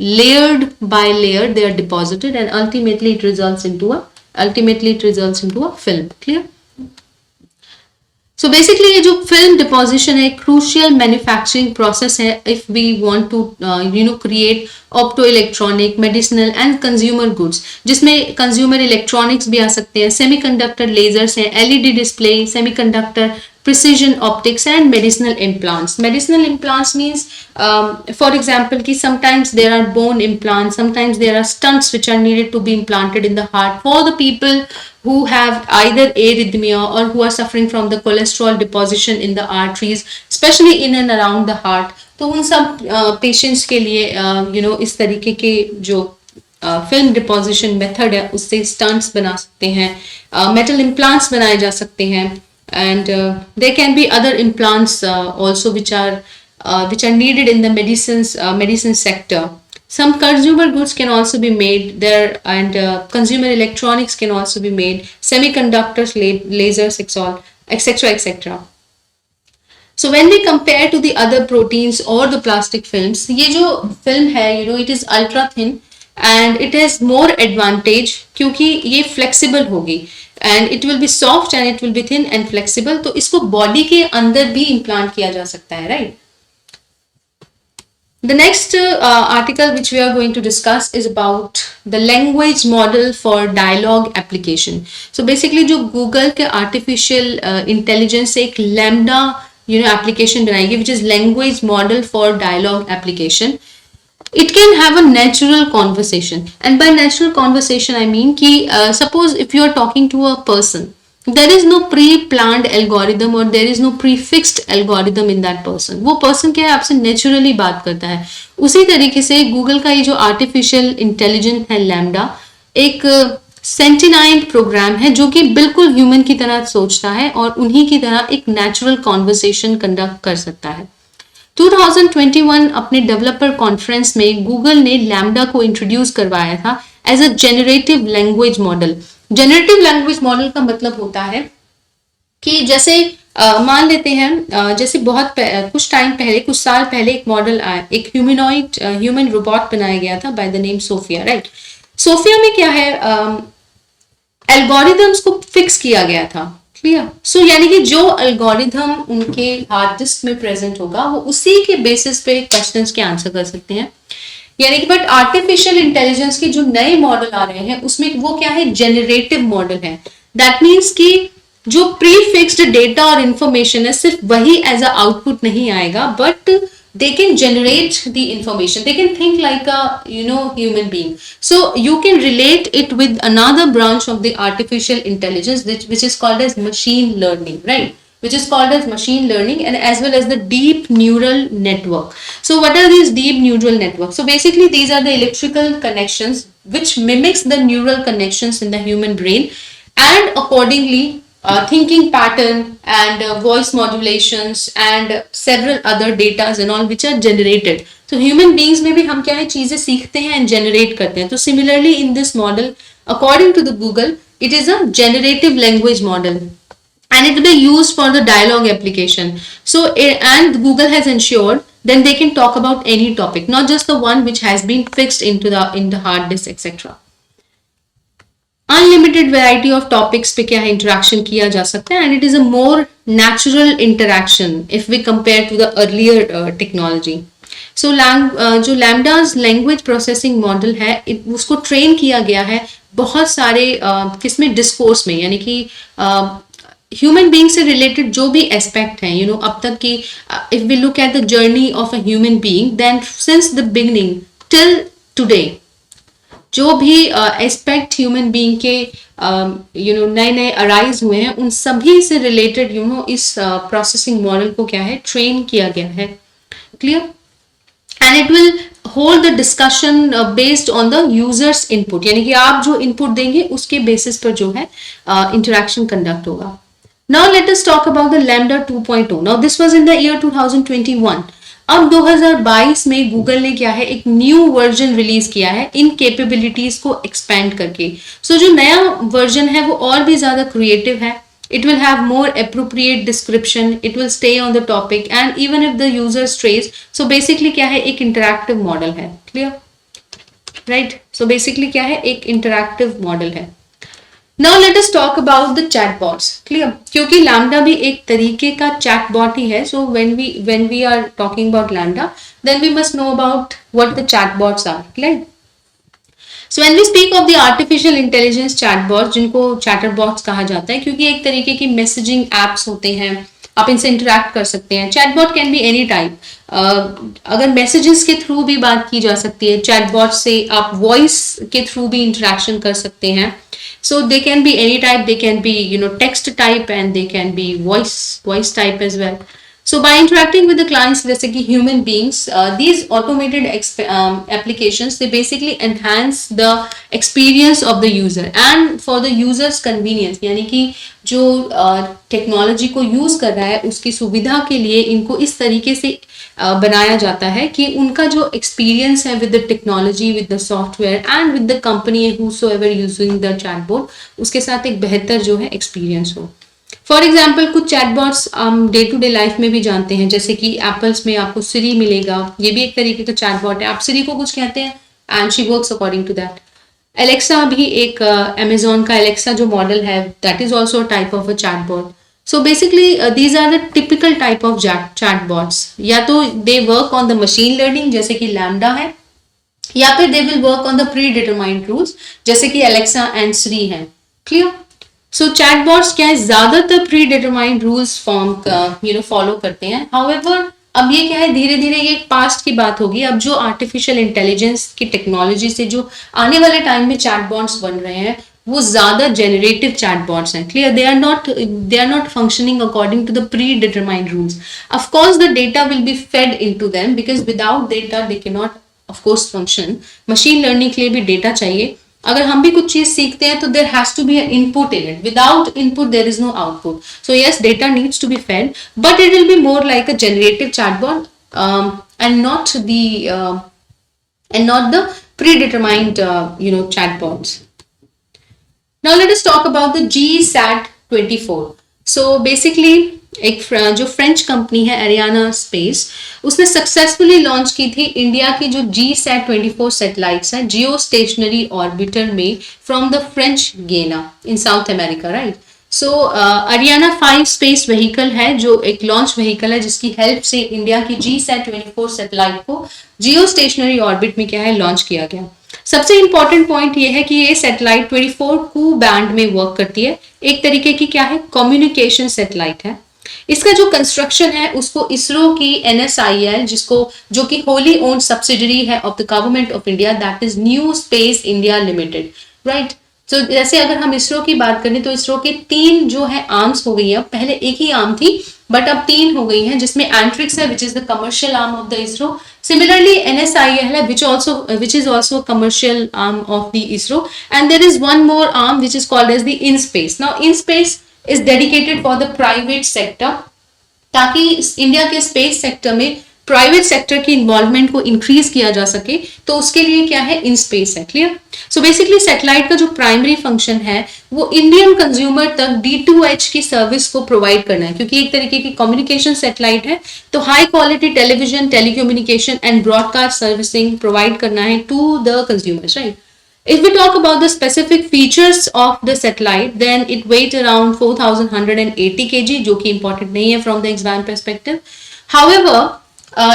layered by layer, they are deposited, and ultimately it results into a film. Clear? So basically ये जो film deposition है crucial manufacturing process है if we want to create opto electronic, medicinal and consumer goods, जिसमें consumer electronics भी आ सकते हैं, semiconductor lasers हैं, LED display, semiconductor precision optics and medicinal implants. Medicinal implants means for example ki sometimes there are bone implants, sometimes there are stents which are needed to be implanted in the heart for the people who have either arrhythmia or who are suffering from the cholesterol deposition in the arteries, especially in and around the heart. तो उन सब patients के लिए इस तरीके के जो film deposition method है उससे स्टंट्स बना सकते हैं, मेटल इम्प्लांट्स बनाए जा सकते हैं, and there can be other implants also which are needed in the medicine sector. Some consumer goods can also be made there, and consumer electronics can also be made, semiconductors, lasers, etc. So when we compare to the other proteins or the plastic films, ये जो film है it is ultra thin, and it has more advantage क्योंकि ये flexible होगी and it will B soft and it will B thin and flexible, तो इसको body के अंदर भी इम्प्लांट किया जा सकता है, right? The next article which we are going to discuss is about the language model for dialogue application. So basically जो Google के artificial intelligence से एक lambda application बनाएगी which is language model for dialogue application. It can have a natural conversation, and by natural conversation I mean कि suppose if you are talking to a person, there is no pre-planned algorithm or there is no prefixed algorithm in that person. वो person क्या है, आपसे naturally बात करता है. उसी तरीके से गूगल का ये जो artificial intelligence है लैम्डा, एक सेंटिनाइट प्रोग्राम है जो कि बिल्कुल ह्यूमन की तरह सोचता है और उन्हीं की तरह एक नेचुरल कॉन्वर्सेशन कंडक्ट कर सकता है. 2021 अपने डेवलपर कॉन्फ्रेंस में गूगल ने लैम्डा को इंट्रोड्यूस करवाया था as a generative language model. Generative language model का मतलब होता है कि जैसे मान लेते हैं जैसे बहुत कुछ टाइम पहले, कुछ साल पहले एक मॉडल आया, एक ह्यूमनॉइड ह्यूमन रोबोट बनाया गया था by the name Sophia, right? Sophia में क्या है, एल्गोरिथम्स को फिक्स किया गया था, क्लियर? सो यानी कि जो एल्गोरिथम उनके हार्ड डिस्क में प्रेजेंट होगा वो उसी के बेसिस पे क्वेश्चंस के आंसर कर सकते हैं. यानी कि बट आर्टिफिशियल इंटेलिजेंस के जो नए मॉडल आ रहे हैं उसमें वो क्या है, जेनरेटिव मॉडल है. दैट मीन्स कि जो प्री फिक्स्ड डेटा और इंफॉर्मेशन है सिर्फ वही एज अ आउटपुट नहीं आएगा, but they can generate the information, they can think like a human being. So you can relate it with another branch of the artificial intelligence which is called as machine learning, right? Which is called as machine learning, and as well as the deep neural network. So what are these deep neural networks? So basically these are the electrical connections which mimics the neural connections in the human brain, and accordingly thinking pattern and voice modulations and several other datas and all which are generated. So human beings में भी हम क्या है, चीजें सीखते हैं and generate करते हैं. तो similarly in this model, according to the Google, it is a generative language model and it will be used for the dialogue application. So and Google has ensured then they can talk about any topic, not just the one which has been fixed into the hard disk, etc. Unlimited variety of topics पे क्या है, interaction किया जा सकता है, and it is a more natural interaction if we compare to the earlier technology. So जो LaMDA's language processing model है उसको ट्रेन किया गया है बहुत सारे किसमें, डिस्कोर्स में, यानी कि ह्यूमन बीइंग से रिलेटेड जो भी एस्पेक्ट हैं अब तक की. If we look at the journey of a human being, then since the beginning till today जो भी एस्पेक्ट ह्यूमन बीइंग के नए नए अराइज हुए हैं उन सभी से रिलेटेड इस प्रोसेसिंग मॉडल को क्या है, ट्रेन किया गया है, clear? And it will hold the discussion based on the users input, यानी कि आप जो इनपुट देंगे उसके बेसिस पर जो है इंटरेक्शन कंडक्ट होगा. Now let us talk about the lambda 2.0. Now this was in the year 2021. अब 2022 में गूगल ने क्या है, एक न्यू वर्जन रिलीज किया है इन कैपेबिलिटीज को एक्सपेंड करके. सो जो नया वर्जन है वो और भी ज्यादा क्रिएटिव है. It will have more appropriate description, it will stay on the topic and even if the user esterase. So basically क्या है, एक इंटरैक्टिव मॉडल है, क्लियर, राइट? सो बेसिकली क्या है, एक इंटरैक्टिव मॉडल है. Now let us talk about the chatbots, clear? क्योंकि lambda भी एक तरीके का chatbot ही है. So when we are talking about lambda, then we must know about what the chatbots are, clear? So when we speak of the artificial intelligence chatbots, जिनको chatterbots कहा जाता है, क्योंकि एक तरीके की messaging apps होते हैं, आप इनसे इंटरेक्ट कर सकते हैं. Chatbot can be any type. अगर मैसेजेस के थ्रू भी बात की जा सकती है, चैटबॉट से आप वॉइस के थ्रू भी इंटरेक्शन कर सकते हैं. So they can be any type, they can be text type and they can be voice type as well. So by interacting with the clients जैसे कि human beings, these automated applications they basically enhance the experience of the user and for the user's convenience, यानी कि जो technology को use कर रहा है उसकी सुविधा के लिए इनको इस तरीके से बनाया जाता है कि उनका जो एक्सपीरियंस है with the technology, with the software and with the company whosoever using the chatbot, उसके साथ एक बेहतर जो है एक्सपीरियंस हो. फॉर एग्जाम्पल कुछ चैटबॉट्स हम डे टू डे लाइफ में भी जानते हैं, जैसे कि एप्पल्स में आपको सिरी मिलेगा, ये भी एक तरीके का चैटबॉट है. आप सिरी को कुछ कहते हैं and she works according to that. Alexa भी एक Amazon का Alexa जो मॉडल है, that is also a type of a chatbot. So basically these are the typical type of chatbots. या तो they work on the machine learning जैसे कि Lambda है, या फिर they will work on the predetermined rules जैसे कि Alexa and Siri है. Clear? So chatbots क्या है, ज्यादातर predetermined rules फॉर्म फॉलो करते हैं. However अब ये क्या है, धीरे धीरे ये पास्ट की बात होगी. अब जो आर्टिफिशियल इंटेलिजेंस की टेक्नोलॉजी से जो आने वाले टाइम में चैटबॉट्स बन रहे हैं वो ज्यादा जेनरेटिव चैटबॉट्स हैं. Clear? They are not functioning according to the pre determined rules. Of course the data will be fed into them because without data they can not of course function. Machine learning के लिए भी data चाहिए. अगर हम भी कुछ चीज सीखते हैं तो there has to be input in it. Without input there is no output. So yes, data needs to be fed, but it will be more like a generative chatbot and not the predetermined chatbots. Now let us talk about the GSAT-24. So basically एक जो French company है Ariana space, उसने successfully launch की थी India की जो GSAT-24 satellites है जियो stationery orbiter में फ्रॉम द फ्रेंच गेना इन साउथ अमेरिका. राइट? सो अरियाना 5 स्पेस व्हीकल है जो एक लॉन्च व्हीकल है जिसकी हेल्प से इंडिया की GSAT-24 सैटेलाइट को जियो स्टेशनरी ऑर्बिट में क्या है लॉन्च किया गया. सबसे इंपॉर्टेंट पॉइंट ये है कि ये सैटेलाइट 24 कू बैंड में वर्क करती है. एक तरीके की क्या है, कम्युनिकेशन सैटेलाइट है. इसका जो कंस्ट्रक्शन है उसको इसरो की NSIL जो कि होली ओन्ड सब्सिडरी है of the government of India, that is new space India limited. Right? तो जैसे अगर हम इसरो की बात करें तो इसरो के 3 जो है आर्म्स हो गई है. पहले एक ही आर्म थी बट अब 3 हो गई हैं जिसमें एंट्रिक्स है which is the commercial arm of the ISRO. Similarly, NSIL है which is also a commercial arm of the ISRO, and there is one more arm which is called as the InSpace. Now, InSpace is dedicated for the private sector, ताकि India के space sector में private sector की involvement को increase किया जा सके, तो उसके लिए क्या है, इनस्पेस है. क्लियर? सो बेसिकली सैटेलाइट का जो प्राइमरी फंक्शन है वो इंडियन कंज्यूमर तक D2H की सर्विस को प्रोवाइड करना है, क्योंकि एक तरीके की कम्युनिकेशन सैटेलाइट है तो high quality television, telecommunication and broadcast servicing provide करना है to the consumers. Right? If we talk about the specific features of the satellite, then it weighs around 4,180 kg, जो कि important नहीं है from the exam perspective. However,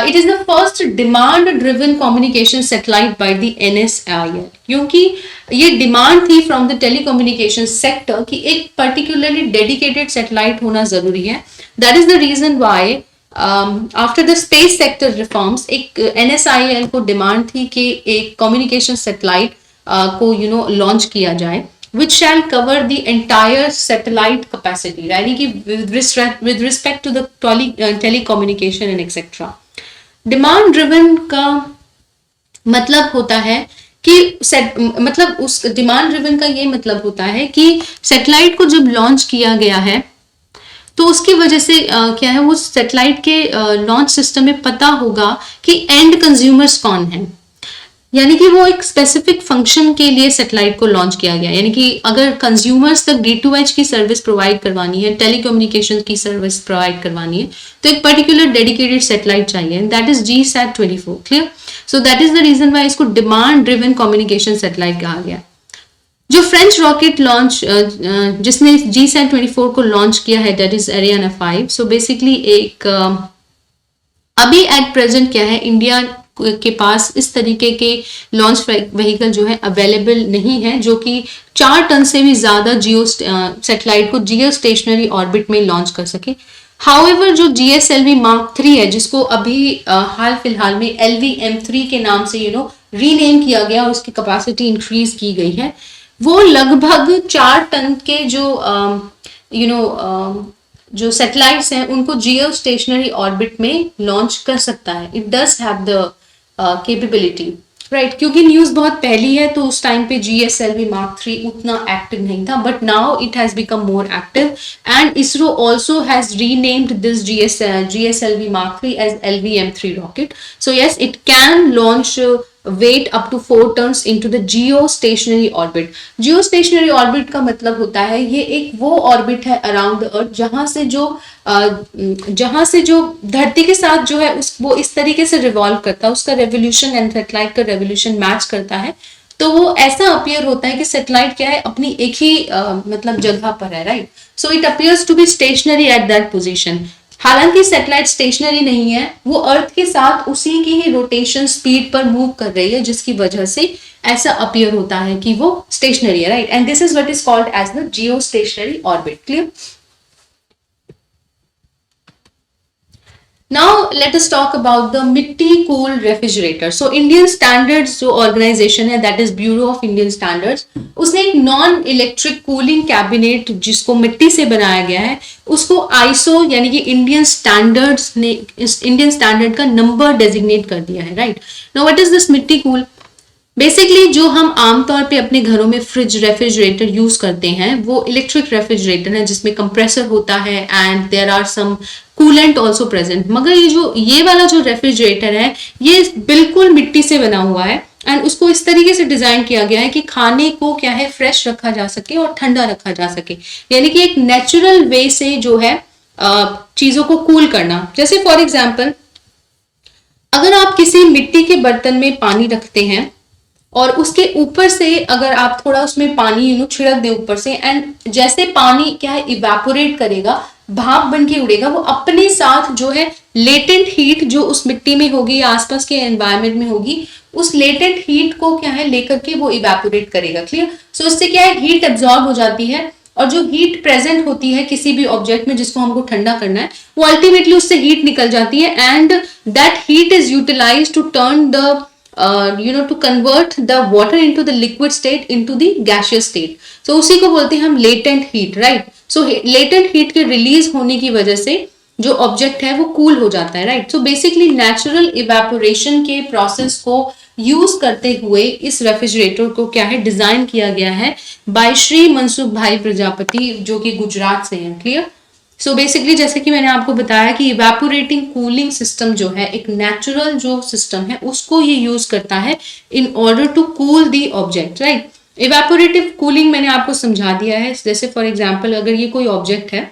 it is the first demand-driven communication satellite by the NSIL. क्योंकि ये demand थी from the telecommunication sector कि एक particularly dedicated satellite होना जरूरी है. That is the reason why after the space sector reforms, एक NSIL को demand थी कि एक communication satellite को लॉन्च किया जाए which shall cover the entire satellite capacity, यानी कि with respect to the telecommunication and etc. Demand driven का मतलब होता है कि मतलब उस डिमांड ड्रिवन का ये मतलब होता है कि सैटेलाइट को जब लॉन्च किया गया है तो उसकी वजह से क्या है, वो सैटेलाइट के लॉन्च सिस्टम में पता होगा कि एंड कंज्यूमर्स कौन है, यानी कि वो एक स्पेसिफिक फंक्शन के लिए सैटेलाइट को लॉन्च किया गया. यानी कि अगर कंज्यूमर्स तक D2H की सर्विस प्रोवाइड करवानी है, टेलीकम्युनिकेशन की सर्विस प्रोवाइड करवानी है, तो एक पर्टिकुलर डेडिकेटेड सैटेलाइट चाहिए, that is GSAT-24. Clear? So that is the reason why इसको डिमांड ड्रिवन कम्युनिकेशन सैटेलाइट कहा गया. जो फ्रेंच रॉकेट लॉन्च जिसने GSAT-24 को लॉन्च किया है, that is Ariana 5. So basically एक अभी एट प्रेजेंट क्या है, इंडिया के पास इस तरीके के लॉन्च व्हीकल जो है अवेलेबल नहीं है जो कि 4 टन से भी ज्यादा सैटेलाइट को जियो स्टेशनरी ऑर्बिट में लॉन्च कर सके. हाउएवर जो GSLV Mark 3 है, जिसको अभी हाल फिलहाल में LV-M3 के नाम से रीनेम किया गया और उसकी कैपेसिटी इंक्रीज की गई है, वो लगभग 4 टन के जो सैटेलाइट्स हैं उनको जियो स्टेशनरी ऑर्बिट में लॉन्च कर सकता है. It does have the capability. Right? क्योंकि न्यूज बहुत पहली है तो उस टाइम पे GSLV Mark 3 उतना एक्टिव नहीं था, but now it has become more active and ISRO also has renamed this GSLV Mark 3 as LV-M3 rocket. So yes, it can launch weight up to 4 tons into the geostationary orbit. Geostationary orbit का मतलब होता है ये एक वो orbit है around the earth जहां से जो धरती के साथ जो है वो इस तरीके से रिवॉल्व करता है, उसका रेवोल्यूशन एंड सैटेलाइट का रेवोल्यूशन मैच करता है, तो वो ऐसा अपीयर होता है कि सैटेलाइट क्या है अपनी एक ही मतलब जगह पर है, right. So it appears to be stationary at that position. हालांकि सैटेलाइट स्टेशनरी नहीं है, वो अर्थ के साथ उसी की ही रोटेशन स्पीड पर मूव कर रही है, जिसकी वजह से ऐसा अपीयर होता है कि वो स्टेशनरी है, right. And this is what is called as the geostationary orbit. Clear. Now let us talk about the मिट्टी cool refrigerator. So Indian Standards जो organization है, that is Bureau of Indian Standards, उसने एक non electric cooling cabinet जिसको मिट्टी से बनाया गया है उसको आईसो यानी कि इंडियन स्टैंडर्ड का नंबर डेजिग्नेट कर दिया है, right. Now what is this मिट्टी कूल? बेसिकली जो हम आमतौर पे अपने घरों में फ्रिज रेफ्रिजरेटर यूज करते हैं वो इलेक्ट्रिक रेफ्रिजरेटर है जिसमें कंप्रेसर होता है and there are some coolant also present. मगर ये वाला जो रेफ्रिजरेटर है ये बिल्कुल मिट्टी से बना हुआ है एंड उसको इस तरीके से डिजाइन किया गया है कि खाने को क्या है फ्रेश रखा जा सके और ठंडा रखा जा सके, यानी कि एक नेचुरल वे से जो है चीजों को कूल करना. जैसे फॉर एग्जाम्पल अगर आप किसी मिट्टी के बर्तन में पानी रखते हैं और उसके ऊपर से अगर आप थोड़ा उसमें पानी छिड़क दे ऊपर से एंड जैसे पानी क्या है इवेपोरेट करेगा, भाप बन के उड़ेगा, वो अपने साथ जो है लेटेंट हीट जो उस मिट्टी में होगी या आसपास के एनवायरनमेंट में होगी उस लेटेंट हीट को क्या है लेकर के वो इवेपोरेट करेगा. क्लियर. सो इससे क्या है हीट एब्जॉर्ब हो जाती है और जो हीट प्रेजेंट होती है किसी भी ऑब्जेक्ट में जिसको हमको ठंडा करना है वो अल्टीमेटली उससे हीट निकल जाती है and that heat is utilize to turn the to convert the water into the liquid state into the gaseous state. So उसी को बोलते हैं हम latent heat, right? So latent heat के रिलीज होने की वजह से जो ऑब्जेक्ट है वो कूल हो जाता है, right. So basically natural evaporation के प्रोसेस को यूज करते हुए इस रेफ्रिजरेटर को क्या है डिजाइन किया गया है बाय श्री मनसुख भाई प्रजापति जो कि गुजरात से हैं. क्लियर. सो बेसिकली जैसे कि मैंने आपको बताया कि इवेपोरेटिंग कूलिंग सिस्टम जो है एक नेचुरल जो सिस्टम है उसको ये यूज करता है in order to cool the object, right. Evaporative cooling मैंने आपको समझा दिया है. जैसे फॉर एग्जांपल अगर ये कोई ऑब्जेक्ट है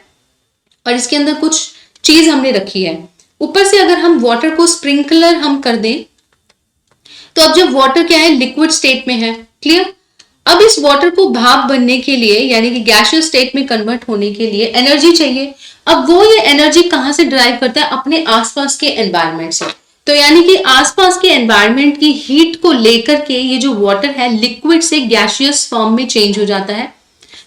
और इसके अंदर कुछ चीज हमने रखी है, ऊपर से अगर हम वाटर को स्प्रिंकलर हम कर दें तो अब जब वाटर क्या है लिक्विड स्टेट में है. क्लियर. अब इस वाटर को भाप बनने के लिए यानी कि गैसियस स्टेट में कन्वर्ट होने के लिए एनर्जी चाहिए. अब वो ये एनर्जी कहां से ड्राइव करता है? अपने आसपास के एनवायरनमेंट से. तो यानी कि आसपास के एनवायरनमेंट की हीट को लेकर के ये जो वाटर है लिक्विड से गैसियस फॉर्म में चेंज हो जाता है.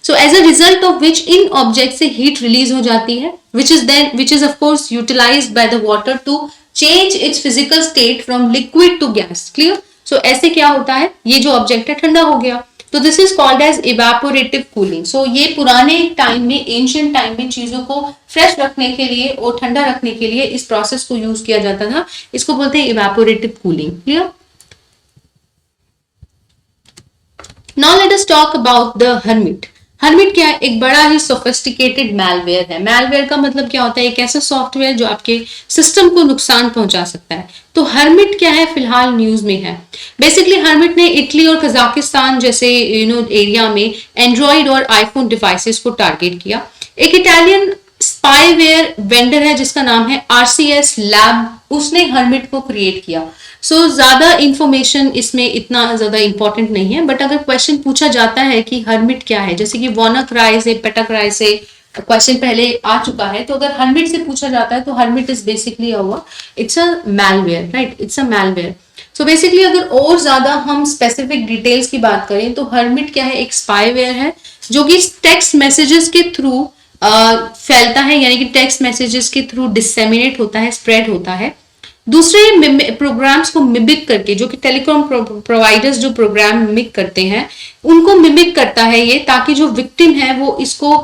So as a result of which इन ऑब्जेक्ट से हीट रिलीज हो जाती है which is of course utilized by the water to change its physical state from liquid to gas. Clear. So ऐसे क्या होता है ये जो ऑब्जेक्ट है ठंडा हो गया. तो this is called as evaporative cooling. So ये पुराने टाइम में एंशिएंट टाइम में चीजों को फ्रेश रखने के लिए और ठंडा रखने के लिए इस प्रोसेस को यूज किया जाता था. इसको बोलते हैं evaporative cooling. Clear. Now let us talk about the hermit. Hermit क्या है? एक बड़ा ही सोफिस्टिकेटेड मैलवेयर है. मैलवेयर का मतलब क्या होता है? एक ऐसा सॉफ्टवेयर जो आपके सिस्टम को नुकसान पहुंचा सकता है. तो हर्मिट क्या है फिलहाल न्यूज में है. बेसिकली हर्मिट ने इटली और कजाकिस्तान जैसे एरिया में एंड्रॉइड और आईफोन डिवाइसेस को टारगेट किया. एक इटालियन स्पाईवेयर वेंडर है जिसका नाम है RCS लैब, उसने हर्मिट को क्रिएट किया. सो ज्यादा इंफॉर्मेशन इसमें इतना ज्यादा इंपॉर्टेंट नहीं है, बट अगर क्वेश्चन पूछा जाता है कि हर्मिट क्या है, जैसे कि WannaCry से पेटाक्राई से क्वेश्चन पहले आ चुका है, तो अगर हर्मिट से पूछा जाता है तो hermit is basically it's a malware, right. It's a malware. So basically अगर और ज्यादा हम स्पेसिफिक डिटेल्स की बात करें तो हर्मिट क्या है? एक स्पाईवेयर है जो कि टेक्स्ट मैसेजेस के थ्रू फैलता है, यानी कि टेक्स्ट मैसेजेस के थ्रू डिसेमिनेट होता है, स्प्रेड होता है. दूसरे प्रोग्राम्स को मिमिक करके, जो कि टेलीकॉम प्रोवाइडर्स जो प्रोग्राम मिमिक करते हैं उनको मिमिक करता है ये, ताकि जो विक्टिम है वो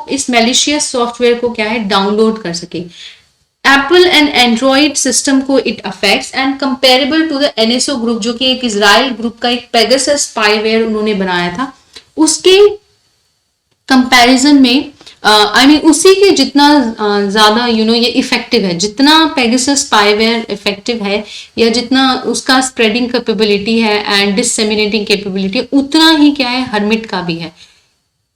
इस मैलिशियस सॉफ्टवेयर को क्या है डाउनलोड कर सके. एप्पल एंड एंड्रॉइड सिस्टम को it affects and comparable to the NSO group जो कि एक इजराइल ग्रुप का एक पेगासस स्पाईवेयर उन्होंने बनाया था, उसके कंपैरिजन में आई मीन उसी के जितना ज्यादा ये इफेक्टिव है, जितना पेगासस स्पाईवेयर इफेक्टिव है या जितना उसका स्प्रेडिंग कैपेबिलिटी है एंड डिससेमिनेटिंग कैपेबिलिटी, उतना ही क्या है हर्मिट का भी है।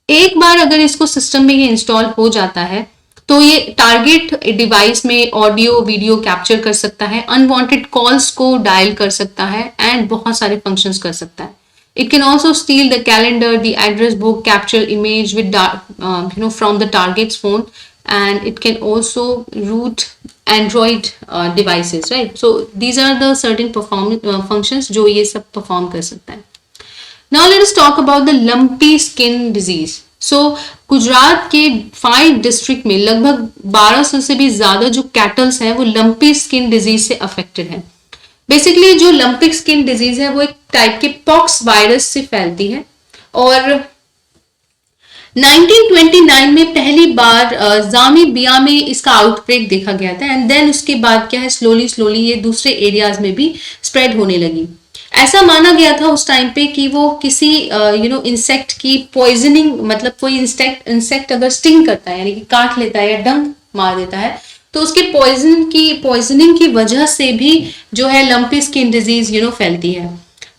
एक बार अगर इसको सिस्टम में ये इंस्टॉल हो जाता है तो ये टारगेट डिवाइस में ऑडियो वीडियो कैप्चर कर सकता है, अनवांटेड कॉल्स को डायल कर सकता है एंड बहुत सारे फंक्शंस कर सकता है। It can also steal the calendar, the address book, capture image with from the target's phone, and it can also root Android devices, right? So these are the certain functions जो ये सब perform कर सकता है। Now let us talk about the lumpy skin disease. So Gujarat के 5 district में लगभग 1200 से भी ज्यादा जो कैटल्स हैं वो लंपी स्किन डिजीज से अफेक्टेड है। बेसिकली जो लंपिक स्किन डिजीज है वो एक टाइप के पॉक्स वायरस से फैलती है और 1929 में पहली बार जामिबिया में इसका आउटब्रेक देखा गया था एंड देन उसके बाद क्या है स्लोली स्लोली ये दूसरे एरियाज में भी स्प्रेड होने लगी। ऐसा माना गया था उस टाइम पे कि वो किसी इंसेक्ट की पॉइजनिंग, मतलब कोई इंसेक्ट अगर स्टिंग करता है यानी कि काट लेता है या डंक मार देता है तो उसके पॉइजनिंग की वजह से भी जो है लंपी स्किन डिजीज फैलती है।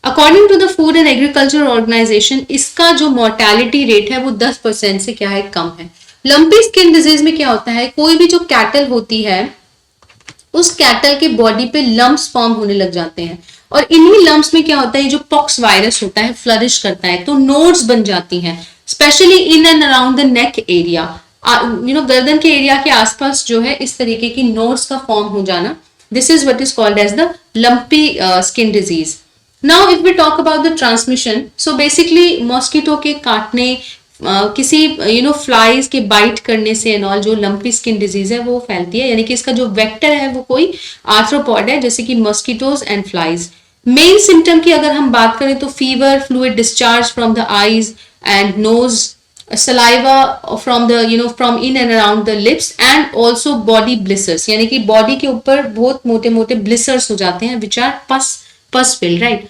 According to the Food and Agriculture Organization इसका जो मोर्टेलिटी रेट है वो 10% से क्या है कम है। लंपी स्किन डिजीज में क्या होता है, कोई भी जो कैटल होती है उस कैटल के बॉडी पे लम्प्स फॉर्म होने लग जाते हैं और इन्हीं लम्प्स में क्या होता है, जो पॉक्स वायरस होता है फ्लरिश करता है तो नोड्स बन जाती हैं, specially in and around the neck area. गर्दन के एरिया के आसपास जो है इस तरीके की नोड्स का फॉर्म हो जाना, this is what is called as the lumpy skin disease. Now if we talk about the transmission, so basically mosquito के काटने किसी फ्लाइज के बाइट करने से एंड ऑल जो लंपी स्किन डिजीज है वो फैलती है, यानी कि इसका जो वेक्टर है वो कोई आर्थ्रोपॉड है जैसे कि mosquitoes and flies. Main symptom की अगर हम बात करें तो fever, fluid discharge from the eyes and nose, saliva from the from in and around the lips and also body blisters, यानी कि बॉडी के ऊपर बहुत मोटे मोटे ब्लिसर्स हो जाते हैं which are pus filled, right?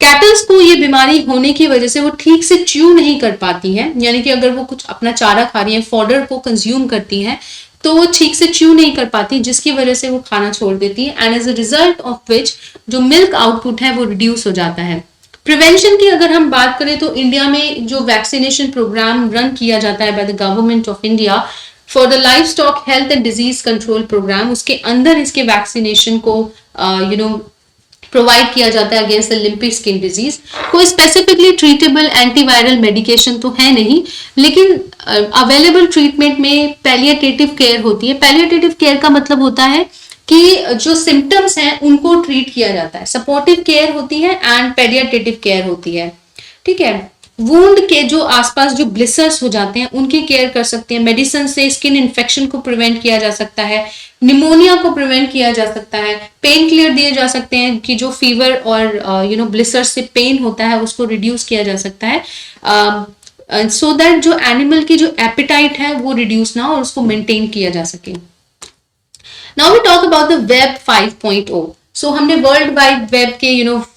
Kettles को ये बीमारी होने की वजह से वो ठीक से च्यू नहीं कर पाती हैं, यानी कि अगर वो कुछ अपना चारा खा रही है, फॉडर को कंज्यूम करती हैं तो वो ठीक से च्यू नहीं कर पाती जिसकी वजह से वो खाना छोड़ देती है and as a result of which जो मिल्क आउटपुट है वो रिड्यूस हो जाता है। प्रिवेंशन की अगर हम बात करें तो इंडिया में जो वैक्सीनेशन प्रोग्राम रन किया जाता है by the government of India for the livestock health and disease control programme, उसके अंदर इसके वैक्सीनेशन को प्रोवाइड किया जाता है against the lumpy skin disease. कोई स्पेसिफिकली ट्रीटेबल एंटीवायरल मेडिकेशन तो है नहीं, लेकिन अवेलेबल ट्रीटमेंट में पैलिएटिव केयर होती है। पैलिएटिव केयर का मतलब होता है कि जो सिम्टम्स हैं उनको ट्रीट किया जाता है, सपोर्टिव केयर होती है एंड पेडियाट्रेटिव केयर होती है, ठीक है। वुंड के जो आसपास जो ब्लिसर्स हो जाते हैं उनकी केयर कर सकते हैं, मेडिसिन से स्किन इन्फेक्शन को प्रिवेंट किया जा सकता है, निमोनिया को प्रिवेंट किया जा सकता है, पेन क्लियर दिए जा सकते हैं कि जो फीवर और ब्लिसर्स से पेन होता है उसको रिड्यूस किया जा सकता है सो दैट जो एनिमल की जो एपिटाइट है वो रिड्यूस ना हो और उसको मेंटेन किया जा सके। Now we talk about the Web 5.0. So हमने वर्ल्ड वाइड वेब के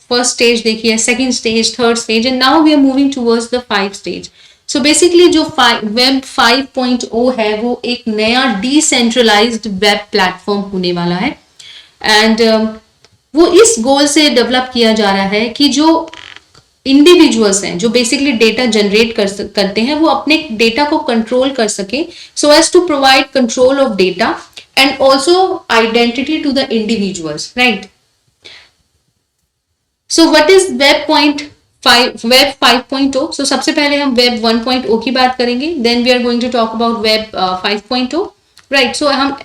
फर्स्ट स्टेज देखी है, second stage, third stage and now we are moving towards the 5 stage. So basically जो वेब 5.0 है वो एक नया डिसेंट्रलाइज्ड वेब प्लेटफॉर्म होने वाला है एंड वो इस गोल से डेवलप किया जा रहा है कि जो इंडिविजुअल्स हैं जो बेसिकली डेटा जनरेट करते हैं वो अपने डेटा को कंट्रोल कर सके so as to provide control of data and also identity to the individuals, right? So what is web 5.0? So सबसे पहले हम web 1.0 की बात करेंगे, then we are going to talk about web 5.0, right? So हम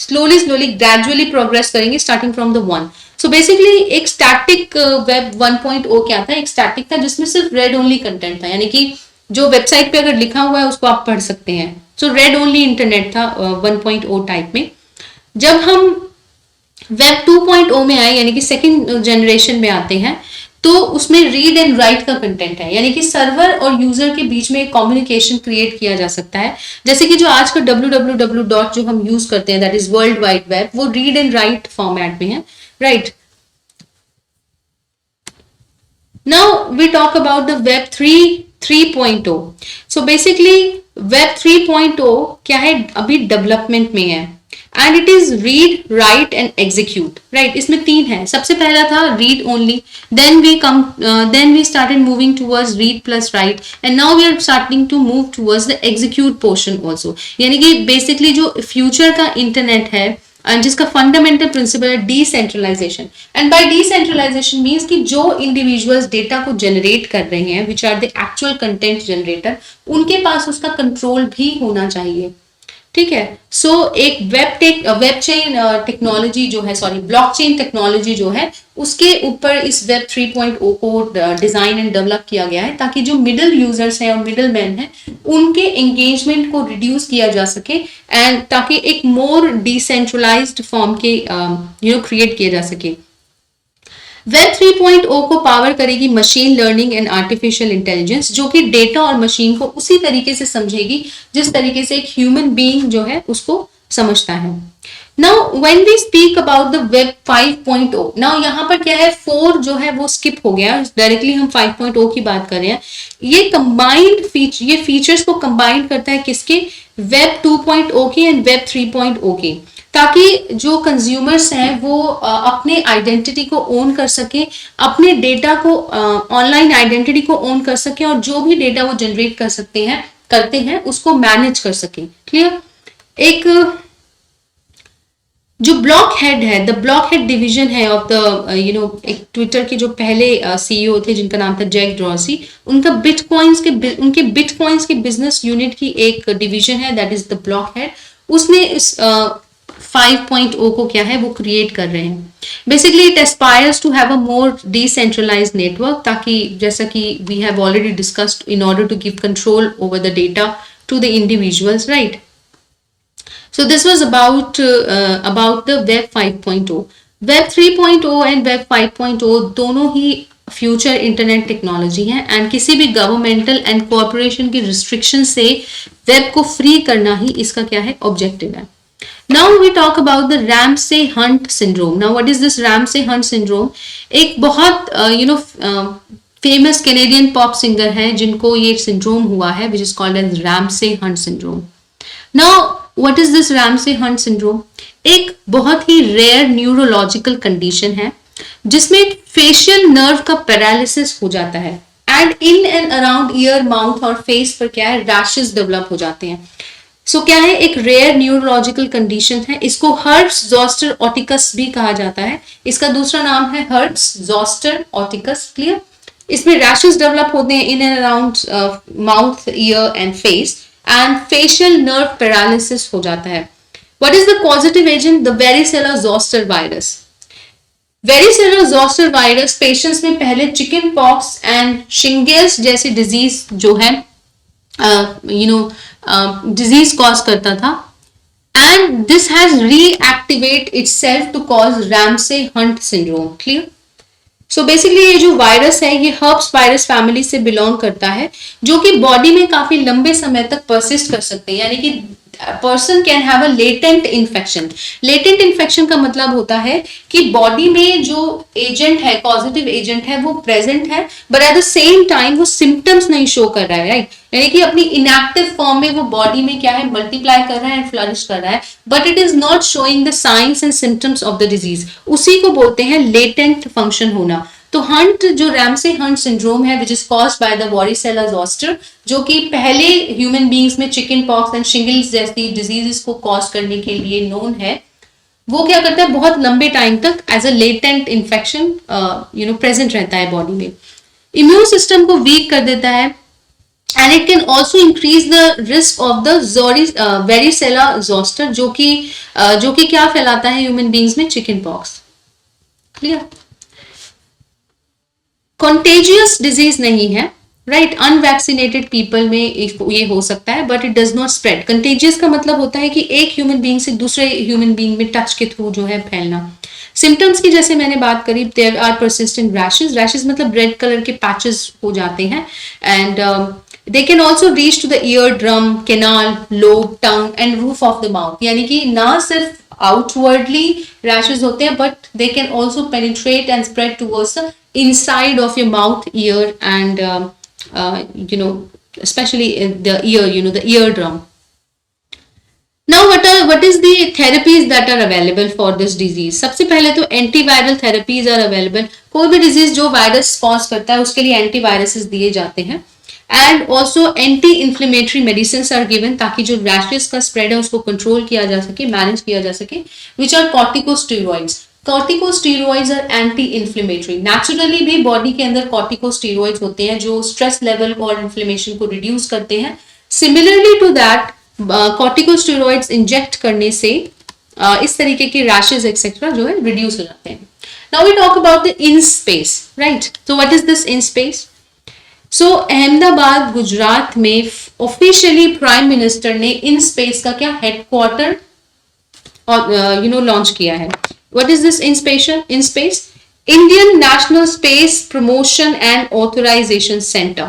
slowly gradually progress करेंगे starting from the 1. So basically एक static web 1.0 क्या था, एक static था जिसमें सिर्फ read only content था, यानी कि जो वेबसाइट पे अगर लिखा हुआ है उसको आप पढ़ सकते हैं। सो रेड ओनली इंटरनेट था 1.0 टाइप में। जब हम वेब 2.0 में आए यानी कि सेकंड जनरेशन में आते हैं तो उसमें रीड एंड राइट का कंटेंट है, यानी कि सर्वर और यूजर के बीच में एक कम्युनिकेशन क्रिएट किया जा सकता है। जैसे कि जो आज का www जो हम यूज करते हैं that is world wide web, वो रीड एंड राइट फॉर्मेट में है, right. Now we talk about the web 3.0. So basically web 3.0 क्या है, अभी डेवलपमेंट में है, and it is read, write and execute, right. इसमें तीन है। सबसे पहला था read only, then we started moving towards read plus write, and now we are starting to move towards the execute portion also. यानी कि बेसिकली जो future का इंटरनेट है एंड जिसका फंडामेंटल प्रिंसिपल है decentralization. And by decentralization means कि जो individuals data को जनरेट कर रहे हैं, which are the actual content generator, उनके पास उसका कंट्रोल भी होना चाहिए, ठीक है। सो एक वेब चेन टेक्नोलॉजी जो है, सॉरी ब्लॉकचेन टेक्नोलॉजी जो है, उसके ऊपर इस वेब 3.0 को डिजाइन एंड डेवलप किया गया है, ताकि जो मिडिल यूजर्स हैं और मिडिल मैन हैं, उनके एंगेजमेंट को रिड्यूस किया जा सके, एंड ताकि एक मोर डिसेंट्रलाइज्ड फॉर्म के क्रिएट किया जा सके। वेब 3.0 को पावर करेगी machine learning and artificial intelligence, जो कि डेटा और मशीन को उसी तरीके से समझेगी जिस तरीके से एक ह्यूमन बीइंग जो है उसको समझता है। Now when we speak about the web 5.0, now यहाँ पर क्या है, 4 जो है वो स्किप हो गया, डायरेक्टली हम 5.0 की बात कर रहे हैं। ये कंबाइंड ये फीचर्स को कंबाइंड करता है किसके, वेब 2.0 की एंड वेब 3.0 की, ताकि जो कंज्यूमर्स हैं वो अपने आइडेंटिटी को ओन कर सके, अपने डेटा को ऑनलाइन आइडेंटिटी को ओन कर सके, और जो भी डेटा वो जनरेट करते हैं उसको मैनेज कर सके। क्लियर। एक जो ब्लॉक हेड है, द ब्लॉक हेड डिवीजन है ऑफ द एक ट्विटर के जो पहले सीईओ थे जिनका नाम था जैक ड्रॉसी, उनके बिटकॉइंस के बिजनेस यूनिट की एक डिवीजन है, that is the block head. उसने इस 5.0 को क्या है वो क्रिएट कर रहे हैं। Basically it aspires to have a more decentralized network, ताकि जैसा कि we have already discussed, in order to give control over the data to the individuals, right. So this was about the Web 5.0. Web 3.0 and Web 5.0 दोनों ही future internet technology है, and किसी भी governmental and corporation की restriction से web को free करना ही इसका क्या है, ऑब्जेक्टिव है। Now we talk about the Ramsay-Hunt syndrome. Now what is this Ramsay-Hunt syndrome? एक बहुत फेमस कैनेडियन पॉप सिंगर है जिनको ये सिंड्रोम हुआ है, which is called as Ramsay-Hunt syndrome. Now what is this Ramsay-Hunt syndrome? एक बहुत ही रेयर न्यूरोलॉजिकल कंडीशन है जिसमें फेशियल नर्व का पैरालिसिस हो जाता है, and in and around year, mouth और फेस पर क्या है, रैशेस डेवलप हो जाते हैं। सो क्या है, एक रेयर न्यूरोलॉजिकल कंडीशन है। इसको हर्ट्ज-ज़ोस्टर ऑटिकस भी कहा जाता है। इसका दूसरा नाम है हर्ट्ज-ज़ोस्टर ऑटिकस। क्लियर। इसमें रैशेस डेवलप होते हैं in and around mouth, ear and face, and facial nerve paralysis हो जाता है। What is the causative agent? The varicella zoster virus. Varicella zoster virus patients में पहले चिकन पॉक्स एंड शिंगल्स जैसी disease जो है डिजीज कॉज करता था, and this has reactivate itself to cause Ramsay Hunt syndrome. Clear. So basically ये जो वायरस है ये हर्ब्स वायरस फैमिली से बिलोंग करता है, जो कि बॉडी में काफी लंबे समय तक परसिस्ट कर सकते हैं, यानी कि person can have a latent infection. Latent infection का मतलब होता है कि बॉडी में जो एजेंट है, पॉजिटिव एजेंट है, वो प्रेजेंट है, but at the same time वो सिम्टम्स नहीं शो कर रहा है, राइट। यानी कि अपनी इनएक्टिव फॉर्म में वो बॉडी में क्या है, मल्टीप्लाई कर रहा है, फ्लरिश कर रहा है, but it is not showing the science and symptoms of the disease. उसी को बोलते हैं लेटेंट फंक्शन होना। तो हंट जो रैम्से-हंट सिंड्रोम है, which is caused by the varicella zoster, जो कि पहले ह्यूमन बींग्स में चिकन पॉक्स एंड शिंगल्स जैसी डिजीजेस को कॉज करने के लिए नोन है, वो क्या करता है, बहुत लंबे टाइम तक as a latent infection present रहता है बॉडी में, इम्यून सिस्टम को वीक कर देता है, and it can also increase the risk of the varicella-zoster, जो कि क्या फैलाता है ह्यूमन बींग्स में, chicken pox. Clear. Contagious disease नहीं है, राइट। अनवैक्सीनेटेड पीपल में ये हो सकता है, but it does not spread. Contagious का मतलब होता है कि एक ह्यूमन बीइंग से दूसरे ह्यूमन बीइंग में टच के थ्रू जो है फैलना। सिम्टम्स की जैसे मैंने बात करी, there are persistent rashes. Rashes मतलब रेड कलर के पैचेस हो जाते हैं, and they can also reach to the eardrum, canal, lobe, tongue and roof of the mouth. यानी कि ना सिर्फ आउटवर्डली रैशेस होते हैं, but they can also penetrate and spread towards the inside of your mouth, ear and especially the ear, the eardrum. Now what is the therapies that are available for this disease? सबसे पहले तो antiviral therapies are available. कोई भी disease जो virus cause करता है उसके लिए एंटीवायरसेस दिए जाते हैं. And also anti inflammatory medicine are given ताकि जो रैशेस का स्प्रेड है उसको कंट्रोल किया जा सके, मैनेज किया जा सके, which are corticosteroids. Corticosteroids are anti inflammatory. Naturally भी बॉडी के अंदर कॉर्टिकोस्टेरॉइड्स होते हैं जो स्ट्रेस लेवल और इन्फ्लेमेशन को रिड्यूस करते हैं. Similarly to that corticosteroids inject करने से इस तरीके के रैशेस एक्सेट्रा जो है रिड्यूस हो जाते हैं. Now we talk about the IN SPACe, right. So what is this in SPACe? So Ahmedabad Gujarat में ऑफिशियली प्राइम मिनिस्टर ने इन स्पेस का क्या हेडक्वार्टर और लॉन्च किया है. What is this in SPACe? Indian National Space Promotion and Authorisation Centre.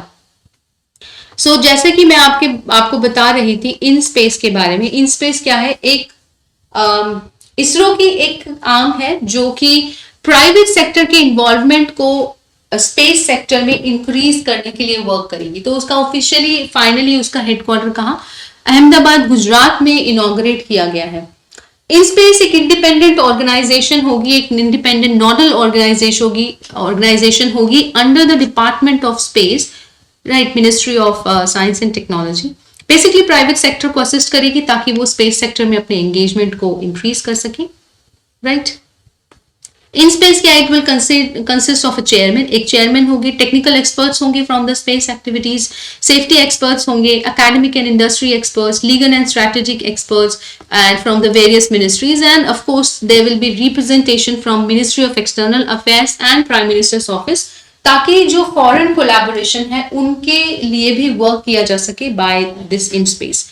So जैसे कि मैं आपको बता रही थी इन स्पेस के बारे में. इन स्पेस क्या है? एक इसरो की एक आर्म है जो कि प्राइवेट सेक्टर के इन्वॉल्वमेंट को स्पेस सेक्टर में इंक्रीज करने के लिए वर्क करेगी. तो उसका ऑफिशियली फाइनली उसका हेडक्वार्टर कहाँ? अहमदाबाद गुजरात में इनॉग्रेट किया गया है. इन स्पेस एक इंडिपेंडेंट ऑर्गेनाइजेशन होगी, एक इंडिपेंडेंट नोडल ऑर्गेनाइजेशन होगी under the department of space, right, ministry of Science and technology. Basically private sector को असिस्ट करेगी ताकि वो स्पेस सेक्टर में अपने एंगेजमेंट को इंक्रीज कर सके, राइट. इन स्पेस क्या? It will consist of a chairman. एक चेयरमैन होगी, टेक्निकल एक्सपर्ट्स होंगे from the space activities, safety experts होंगे, academic and industry experts, legal and strategic experts and from the various ministries. And of course there will be representation from Ministry of External Affairs and Prime Minister's Office, ताकि जो foreign collaboration है उनके लिए भी work किया जा सके by this in space.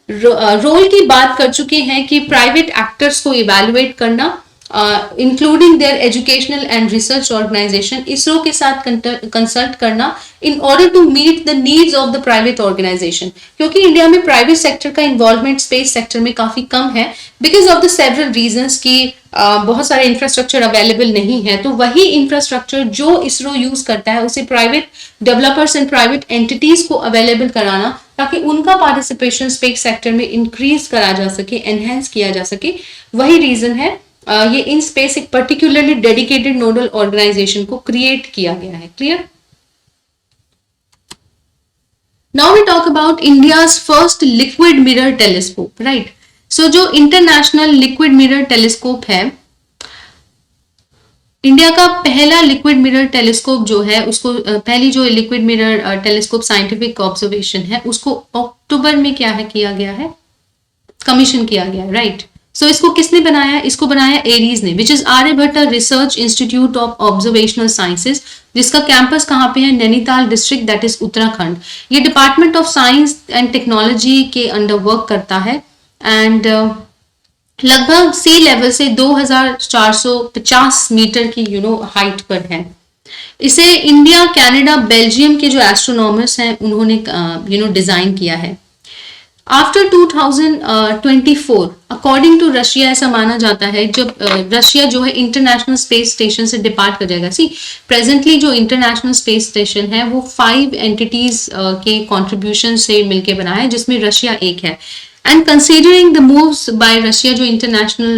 Role की बात कर चुके हैं कि प्राइवेट एक्टर्स को इवैल्यूएट करना, including their educational and research organisation, ISRO के साथ कंसल्ट करना in order to meet the needs of the private organisation. क्योंकि इंडिया में प्राइवेट सेक्टर का इन्वॉल्वमेंट स्पेस सेक्टर में काफी कम है because of the several reasons की बहुत सारे इंफ्रास्ट्रक्चर अवेलेबल नहीं है. तो वही इंफ्रास्ट्रक्चर जो इसरो यूज करता है उसे private developers and private entities को अवेलेबल कराना ताकि उनका पार्टिसिपेशन स्पेस सेक्टर में इंक्रीज करा जा सके, एनहेंस किया जा सके. वही रीजन है ये इन स्पेस एक पर्टिकुलरली डेडिकेटेड नोडल ऑर्गेनाइजेशन को क्रिएट किया गया है. Clear? Now we talk about India's first liquid mirror telescope, right. So जो इंटरनेशनल लिक्विड मिरर टेलीस्कोप है, इंडिया का पहला लिक्विड मिरर टेलीस्कोप जो है उसको पहली जो liquid mirror telescope scientific observation है उसको अक्टूबर में क्या है किया गया है, कमीशन किया गया है, राइट. सो इसको किसने बनाया? इसको बनाया एरीज ने, which is Aryabhatta Research Institute of Observational Sciences, जिसका कैंपस कहाँ पे है? Nainital district, that is Uttarakhand. ये Department of Science and Technology के अंडर वर्क करता है एंड लगभग सी लेवल से 2450 मीटर की हाइट पर है. इसे इंडिया, कनाडा, बेल्जियम के जो एस्ट्रोनॉमर्स हैं उन्होंने डिजाइन किया है. आफ्टर 2024 अकॉर्डिंग टू रशिया ऐसा माना जाता है जब रशिया जो है इंटरनेशनल स्पेस स्टेशन से डिपार्ट कर जाएगा. सी प्रेजेंटली जो इंटरनेशनल स्पेस स्टेशन है वो 5 एंटिटीज के कंट्रीब्यूशन से मिलके बना है जिसमें रशिया एक है. And considering the moves by Russia जो इंटरनेशनल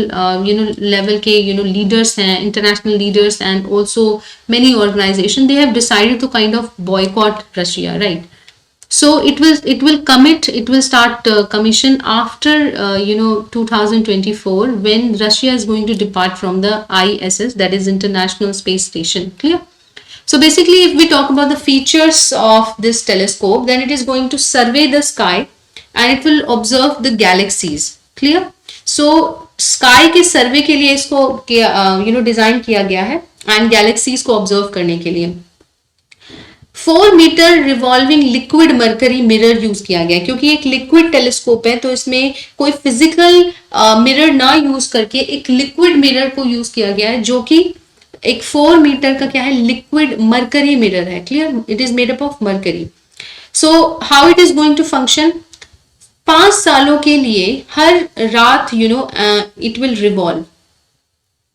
लेवल के लीडर्स हैं, international leaders and also many organisation, they have decided to kind of boycott Russia, right. So it will start commission after 2024 when Russia is going to depart from the ISS, that is International Space Station. Clear? So basically if we talk about the features of this telescope, then it is going to survey the sky and it will observe the galaxies. Clear? So sky के survey के लिए इसको design किया गया है and galaxies को observe करने के लिए. 4 metre revolving liquid mercury mirror use किया गया क्योंकि एक लिक्विड टेलीस्कोप है तो इसमें कोई फिजिकल मिरर ना यूज करके एक लिक्विड मिरर को यूज किया गया है जो कि एक 4 मीटर का क्या है, लिक्विड मरकरी मिरर है. Clear? It is made up of mercury. So how it is going to function? 5 सालों के लिए हर रात it will revolve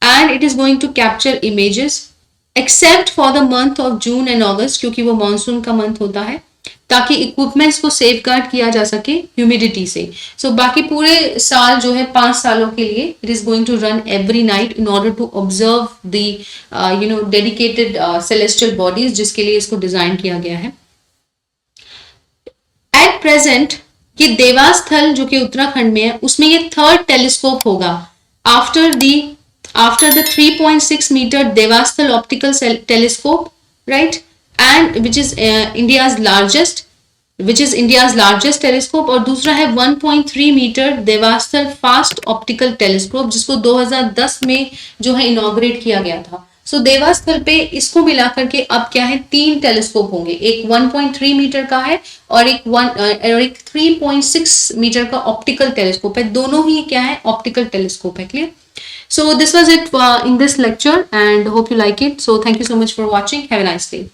and it is going to capture images except for the month of June and August क्योंकि वो monsoon का month होता है. ताकि इक्विपमेंट्स को सेफ गार्ड किया जा सके ह्यूमिडिटी से। सो बाकी पूरे साल जो है 5 सालों के लिए it is going to run every night in order to observe the dedicated celestial bodies जिसके लिए इसको डिजाइन किया गया है। एट प्रेजेंट ये देवास स्थल जो कि उत्तराखंड में है उसमें ये थर्ड टेलीस्कोप होगा after the 3.6 metre Devasthal optical telescope, right, and which is India's largest telescope, और दूसरा है 1.3 metre Devasthal fast optical telescope जिसको 2010 में जो है इनॉग्रेट किया गया था। सो देवास्थल पे इसको मिलाकर के अब क्या है 3 टेलीस्कोप होंगे, एक 1.3 मीटर का है और एक 3.6 मीटर का ऑप्टिकल टेलीस्कोप है, दोनों ही क्या है ऑप्टिकल टेलीस्कोप है। Clear? So this was it in this lecture and hope you like it. So thank you so much for watching. Have a nice day.